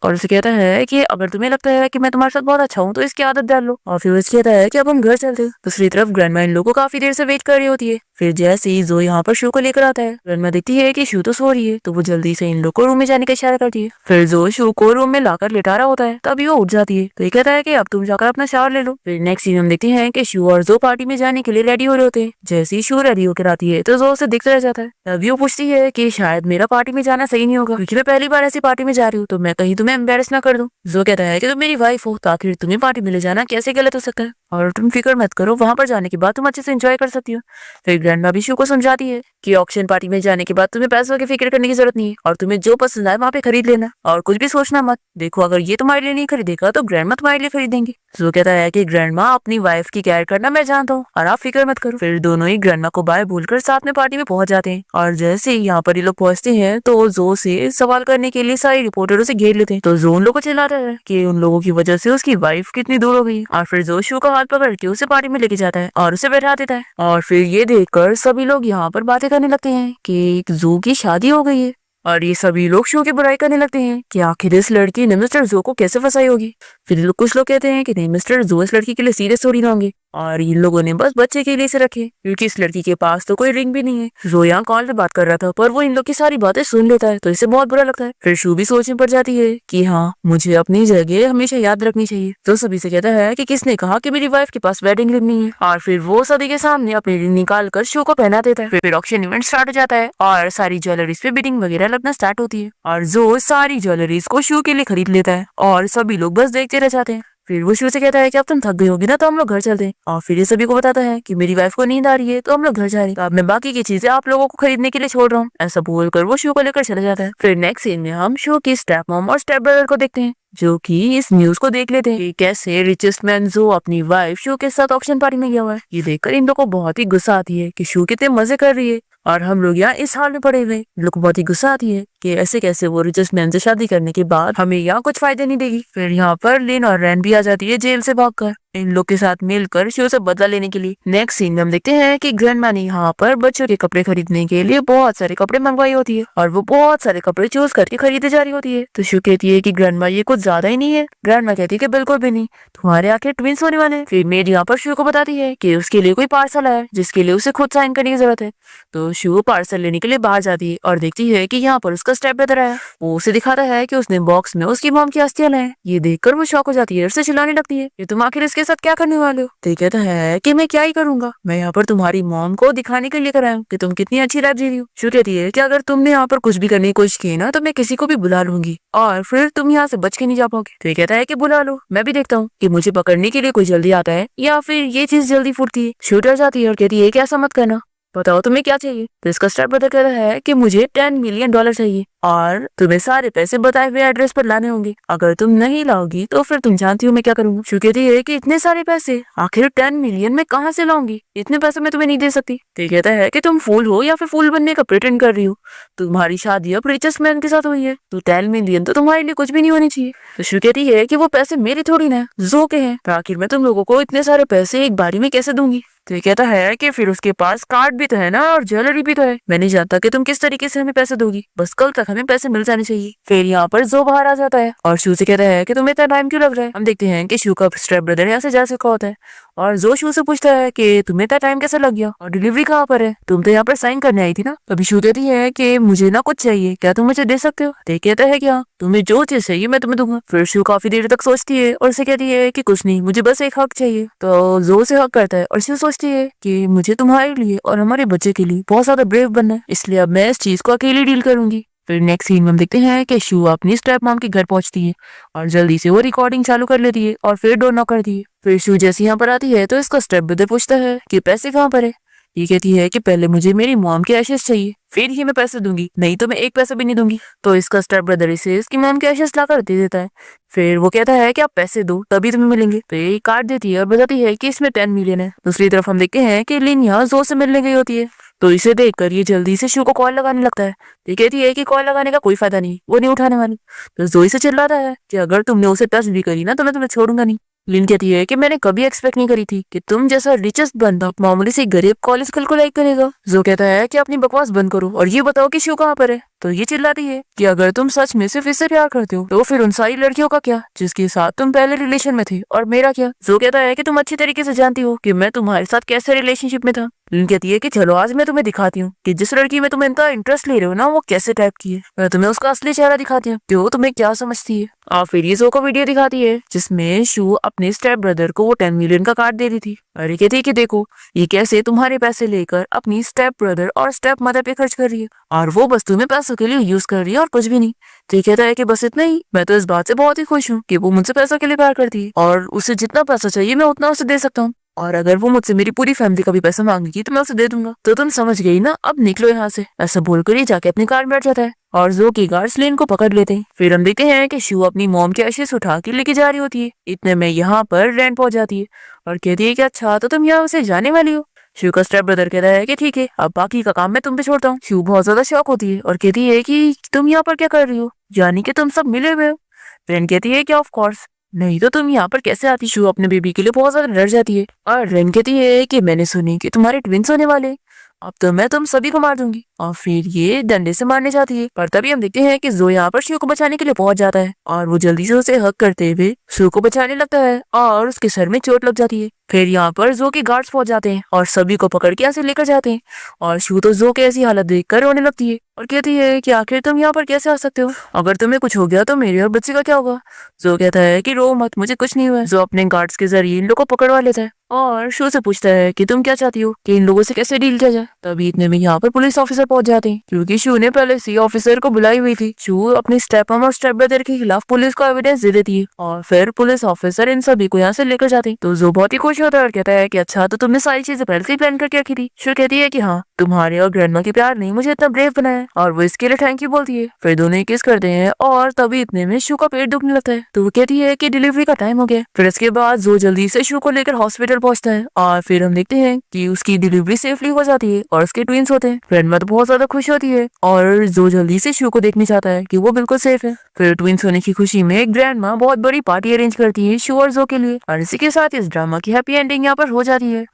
और उसे कहता है कि अगर तुम्हें लगता है कि मैं तुम्हारे साथ बहुत अच्छा हूँ तो इसकी आदत डाल लो। और फिर उसे कहता है कि अब हम घर चलते हैं। दूसरी तरफ ग्रैंडमा इन लोगों को काफी देर से वेट कर रही होती है। फिर जैसे ही जो यहाँ पर शू को लेकर आता है, ग्रैंडमा देखती है कि शू तो सो रही है, तो वो जल्दी से इन लोग को रूम में जाने का इशारा करती है। फिर जो शू को रूम में लाकर लिटा रहा होता है तभी वो उठ जाती है। तो ये कहता है कि अब तुम जाकर अपना शावर ले लो। फिर नेक्स्ट सीन हम देखते हैं कि शू और जो पार्टी में जाने के लिए रेडी हो रहे होते हैं। जैसे ही शू रेडी होकर आती है तो जो उसे दिखता रह जाता है। तभी वो पूछती है कि शायद मेरा पार्टी में जाना सही नहीं होगा, क्योंकि मैं पहली बार ऐसी पार्टी में जा रही हूँ, तो मैं कहीं तुम्हें एम्बेरस ना कर दूं। जो कहता है कि तुम मेरी वाइफ हो तो आखिर तुम्हें पार्टी में ले जाना कैसे गलत हो सकता है, और तुम फिक्र मत करो, वहां पर जाने के बाद तुम अच्छे से एंजॉय कर सकती हो। फिर ग्रैंडमा भी शू को समझाती है कि ऑक्शन पार्टी में जाने के बाद तुम्हें पैसों की फिक्र करने की जरूरत नहीं है, और तुम्हें जो पसंद आए वहां पे खरीद लेना, और कुछ भी सोचना मत। देखो अगर ये तुम्हारे लिए नहीं खरीदेगा तो ग्रैंडमा तुम्हारे लिए खरीदेंगे। जो कहता है कि ग्रैंडमा अपनी वाइफ की केयर करना मैं जानता हूँ और आप फिक्र मत करो। फिर दोनों ही ग्रैंडमा को बाय बोलकर साथ में पार्टी में पहुंच जाते हैं। और जैसे ही यहाँ पर ये लोग पहुंचते हैं तो जो से सवाल करने के लिए सारे रिपोर्टरों से घेर लेते हैं। तो जो उन लोगों को चिल्लाता है कि उन लोगों की वजह से उसकी वाइफ कितनी दूर हो गई। और फिर जो शू का हाथ पकड़ के उसे पार्टी में लेके जाता है और उसे बैठा देता है। और फिर ये देखकर सभी लोग यहाँ पर बातें करने लगते हैं कि जू की शादी हो गई है। और ये सभी लोग शो की बुराई करने लगते हैं कि आखिर इस लड़की ने मिस्टर जो को कैसे फंसाई होगी। फिर कुछ लोग कहते हैं कि नहीं, मिस्टर जो इस लड़की के लिए सीरियस थोड़ी ना होंगे, और इन लोगों ने बस बच्चे के लिए इसे रखे, क्योंकि इस लड़की के पास तो कोई रिंग भी नहीं है। जो यहाँ कॉल पे बात कर रहा था पर वो इन लोग की सारी बातें सुन लेता है, तो इसे बहुत बुरा लगता है। फिर शू भी सोचने पड़ जाती है कि हाँ, मुझे अपनी जगह हमेशा याद रखनी चाहिए। तो सभी से कहता है कि किसने कहा कि मेरी वाइफ के पास वेडिंग रिंग नहीं है। और फिर वो सभी के सामने अपनी रिंग निकाल कर शू को पहना देता है। फिर ऑक्शन इवेंट स्टार्ट हो जाता है और सारी ज्वेलरीज पे बिडिंग वगैरह लगना स्टार्ट होती है, और जो सारी ज्वेलरीज को शू के लिए खरीद लेता है और सभी लोग बस देखते रह जाते हैं। फिर वो शू से कहता है कि अब तुम थक गई होगी ना, तो हम लोग घर चलते हैं। और फिर ये सभी को बताता है कि मेरी वाइफ को नींद आ रही है तो हम लोग घर जा रहे हैं, तो अब मैं बाकी की चीजें आप लोगों को खरीदने के लिए छोड़ रहा हूँ। ऐसा बोलकर वो शू को लेकर चला जाता है। फिर नेक्स्ट सीन में हम शू की स्टेप मॉम और स्टेप ब्रदर को देखते हैं, जो कि इस न्यूज को देख लेते हैं कि कैसे रिचेस्ट मैन जो अपनी वाइफ शू के साथ ऑक्शन पार्टी में गया हुआ है। ये देखकर इन लोगों को बहुत ही गुस्सा आती है कि शू कितने मजे कर रही है और हम लोग यहाँ इस हाल में पड़े हुए। इन लोग को बहुत ही गुस्सा आती है कि ऐसे कैसे वो रिचेस्ट मैन से शादी करने के बाद हमें यहाँ कुछ फायदे नहीं देगी। फिर यहाँ पर लिन और रैन भी आ जाती है जेल से भागकर इन लोग के साथ मिलकर शो से बदला लेने के लिए। नेक्स्ट सीन में हम देखते हैं कि ग्रैंडमा ने यहाँ पर बच्चों के कपड़े खरीदने के लिए बहुत सारे कपड़े मंगवाई होती है, और वो बहुत सारे कपड़े चूज करके खरीदे जा रही होती है। तो शो कहती है कि ग्रैंडमा ये कुछ ज्यादा ही नहीं है। ग्रैंडमा कहती है कि बिल्कुल भी नहीं, तुम्हारे आखिर ट्विंस होने वाले हैं। फिर मेड यहाँ पर शो को बताती है कि उसके लिए कोई पार्सल है जिसके लिए उसे खुद साइन करने की जरूरत है। तो शो पार्सल लेने के लिए बाहर जाती है और देखती है कि यहाँ पर उसका स्टेप ब्रदर है। वो उसे दिखाता है कि उसने बॉक्स में उसकी मॉम की अस्थियां लाए। ये देखकर वो शॉक हो जाती है और उसे चिल्लाने लगती है कि तुम आखिर इसके साथ क्या करने वाले हो। तो कहता है कि मैं क्या ही करूंगा, मैं यहाँ पर तुम्हारी मॉम को दिखाने के लिए कर आया हूँ कि तुम कितनी अच्छी लाइफ जी रही हो। शू कहती है कि अगर तुमने यहाँ पर कुछ भी करने की कोशिश की ना तो मैं किसी को भी बुला लूंगी और फिर तुम यहाँ से बच के नहीं जा पाओगे। तो कहता है कि बुला लो, मैं भी देखता हूँ कि मुझे पकड़ने के लिए कोई जल्दी आता है या फिर ये चीज जल्दी फूटती है। शू डर जाती है और कहती है कि ऐसा मत करना, बताओ तुम्हें क्या चाहिए। तो इसका स्टेप ब्रदर कहता है कि मुझे $10 मिलियन चाहिए और तुम्हें सारे पैसे बताए हुए एड्रेस पर लाने होंगे। अगर तुम नहीं लाओगी तो फिर तुम जानती हो मैं क्या करूंगा। शू कहती है कि इतने सारे पैसे आखिर 10 मिलियन में कहाँ से लाऊंगी, इतने पैसे मैं तुम्हें नहीं दे सकती। तो कहता है कि तुम फूल हो या फिर फूल बनने का प्रिटेंड कर रही हो, तुम्हारी शादी अब रिचेस्ट मैन के साथ हुई है, तो 10 मिलियन तो तुम्हारे लिए कुछ भी नहीं होनी चाहिए। तो शू कहती है कि वो पैसे मेरे थोड़ी ना जो के हैं, तो आखिर मैं तुम लोगों को इतने सारे पैसे एक बारी में कैसे दूंगी। तो ये कहता है कि फिर उसके पास कार्ड भी तो है ना और ज्वेलरी भी तो है, मैं नहीं जानता कि तुम किस तरीके से हमें पैसे दोगी, बस कल तक हमें पैसे मिल जाने चाहिए। फिर यहाँ पर जो बाहर आ जाता है और शू से कहता है कि तुम्हें इतना टाइम क्यों लग रहा है। हम देखते हैं कि शू का स्टेप ब्रदर यहाँ से जा सका होता है और जो शू से पूछता है कि तुम्हें इतना टाइम कैसे लग गया और डिलीवरी कहाँ पर है, तुम तो यहाँ पर साइन करने आई थी ना। अभी शू कहती है कि मुझे ना कुछ चाहिए, क्या तुम मुझे दे सकते हो। तो कहता है क्या तुम्हें जो चीज चाहिए मैं तुम्हें दूंगा। फिर शू काफी देर तक सोचती है और उसे कहती है कि कुछ नहीं, मुझे बस एक हक चाहिए। तो जो से हक करता है और शू सोचती है कि मुझे तुम्हारे लिए और हमारे बच्चे के लिए बहुत ज्यादा ब्रेव बनना है, इसलिए अब मैं इस चीज को अकेले डील करूंगी। फिर नेक्स्ट सीन में हम देखते हैं कि शू अपनी स्टेप मॉम के घर पहुंचती है और जल्दी से वो रिकॉर्डिंग चालू कर लेती है और फिर डोर नॉक करती है। फिर शू जैसे यहाँ पर आती है तो इसका स्टेप ब्रदर पूछता है कि पैसे कहाँ पर है। ये कहती है कि पहले मुझे मेरी मॉम के एशेस चाहिए, फिर ही मैं पैसे दूंगी, नहीं तो मैं एक पैसा भी नहीं दूंगी। तो इसका स्टेप ब्रदर इसे इसकी मॉम के एशेस लाकर दे देता है। फिर वो कहता है कि आप पैसे दो तभी तुम्हें मिलेंगे। तो ये कार्ड देती है और बताती है कि इसमें 10 मिलियन है। दूसरी तरफ हम देखते हैं कि लिन यहाँ जो से मिलने गई होती है तो इसे देखकर ये जल्दी से शू को कॉल लगाने लगता है। ये कहती है कि कॉल लगाने का कोई फायदा नहीं, वो नहीं उठाने वाली। तो जोई से चिल्लाता है कि अगर तुमने उसे टच भी करी ना तो मैं तुम्हें छोड़ूंगा नहीं। लिन कहती है कि मैंने कभी एक्सपेक्ट नहीं करी थी कि तुम जैसा रिचेस्ट बंदा मामूली से गरीब कॉलेज गर्ल को लाइक करेगा। जो कहता है कि अपनी बकवास बंद करो और ये बताओ कि शू कहाँ पर है। तो ये चिल्लाती है कि अगर तुम सच में सिर्फ इससे प्यार करते हो तो फिर उन सारी लड़कियों का क्या जिसके साथ तुम पहले रिलेशन में थे, और मेरा क्या। जो कहता है कि तुम अच्छी तरीके से जानती हो कि मैं तुम्हारे साथ कैसे रिलेशनशिप में था। लिन कहती है कि चलो आज मैं तुम्हें दिखाती हूँ कि जिस लड़की में तुम इनका इंटरेस्ट ले रहे हो ना वो कैसे टाइप की है। मैं तुम्हें उसका असली चेहरा दिखाती हूँ कि वो तुम्हें क्या समझती है। और फिर ये जो को वीडियो दिखाती है जिसमें शू अपने स्टेप ब्रदर को वो 10 मिलियन का कार्ड दे रही थी। और ये कहती है कि देखो ये कैसे तुम्हारे पैसे लेकर अपनी स्टेप ब्रदर और स्टेप मदर पे खर्च कर रही है, और वो बस तुम्हें पैसों के लिए यूज कर रही है और कुछ भी नहीं। तो ये कहता है कि बस इतना ही। मैं तो इस बात से बहुत ही खुश हूँ कि वो मुझसे पैसों के लिए प्यार करती है और उसे जितना पैसा चाहिए मैं उतना उसे दे सकता हूँ, और अगर वो मुझसे मेरी पूरी फैमिली का भी पैसा मांगेगी तो मैं उसे दे दूंगा। तो तुम समझ गई ना, अब निकलो यहाँ से। ऐसा बोलकर ये जाके अपनी कार में बैठ जाता है और जो की गार्ड्स लेन को पकड़ लेते हैं। फिर हम देखते हैं कि शू अपनी मॉम के एशेस उठा के लेके जा रही होती है। इतने में यहाँ पर रैन पहुंच जाती है और कहती है कि अच्छा तो तुम यहाँ से जाने वाली हो। शू का स्टेप ब्रदर कहता है कि ठीक है, अब बाकी का काम मैं तुम पे छोड़ता हूँ। शू बहुत ज्यादा शॉक होती है और कहती है कि तुम यहाँ पर क्या कर रही हो, यानी कि तुम सब मिले हुए हो। रेन कहती है कि ऑफ कोर्स, नहीं तो तुम यहाँ पर कैसे आती। शू अपने बेबी के लिए बहुत ज्यादा डर जाती है और रेन कहती है कि मैंने सुनी कि तुम्हारे ट्विंस होने वाले हैं, अब तो मैं तुम सभी को मार दूंगी। और फिर ये डंडे से मारने जाती है, पर तभी हम देखते हैं कि जो यहाँ पर शू को बचाने के लिए पहुंच जाता है और वो जल्दी से उसे हक करते हुए शू को बचाने लगता है और उसके सर में चोट लग जाती है। फिर यहाँ पर जो के गार्ड्स पहुंच जाते हैं और सभी को पकड़ के यहाँ से लेकर जाते हैं और शू तो जो की ऐसी हालत देख कर रोने लगती है और कहती है कि आखिर तुम यहाँ पर कैसे आ सकते हो, अगर तुम्हें कुछ हो गया तो मेरे और बच्चे का क्या होगा। जो कहता है कि रो मत, मुझे कुछ नहीं हुआ। जो अपने गार्ड्स के जरिए इन लोगों को पकड़वा लेता है और शू से पूछता है कि तुम क्या चाहती हो कि इन लोगों से कैसे डील किया जाए। तभी इतने में यहाँ पर पुलिस ऑफिसर पहुंच जाते हैं क्योंकि शू ने पहले से ऑफिसर को बुलाई हुई थी। शू अपने स्टेप मम और स्टेप ब्रदर के खिलाफ पुलिस को एविडेंस दे देती है और फिर पुलिस ऑफिसर इन सभी को यहाँ से लेकर जाते हैं। तो जो बहुत ही खुश होता है और कहता है कि अच्छा तो तुमने सारी चीजें पहले से ही प्लान करके रखी थी। शू कहती है कि हाँ, तुम्हारे और ग्रैंडमा के प्यार ने मुझे इतना ब्रेव बनाया, और वो इसके लिए थैंक यू बोलती है। फिर दोनों किस करते हैं और तभी इतने में शू का पेट दुखने लगता है तो वो कहती है कि डिलीवरी का टाइम हो गया। फिर इसके बाद जो जल्दी से शू को लेकर हॉस्पिटल पहुंचता है और फिर हम देखते हैं कि उसकी डिलीवरी सेफली हो जाती है और उसके ट्विंस होते हैं। ग्रैंडमा तो बहुत ज्यादा खुश होती है और जो जल्दी से शू को देखने चाहता है कि वो बिल्कुल सेफ है। फिर ट्विंस होने की खुशी में ग्रैंडमा बहुत बड़ी पार्टी अरेंज करती है शू और जो के लिए, और इसी के साथ इस ड्रामा की हैप्पी एंडिंग यहाँ पर हो जाती है।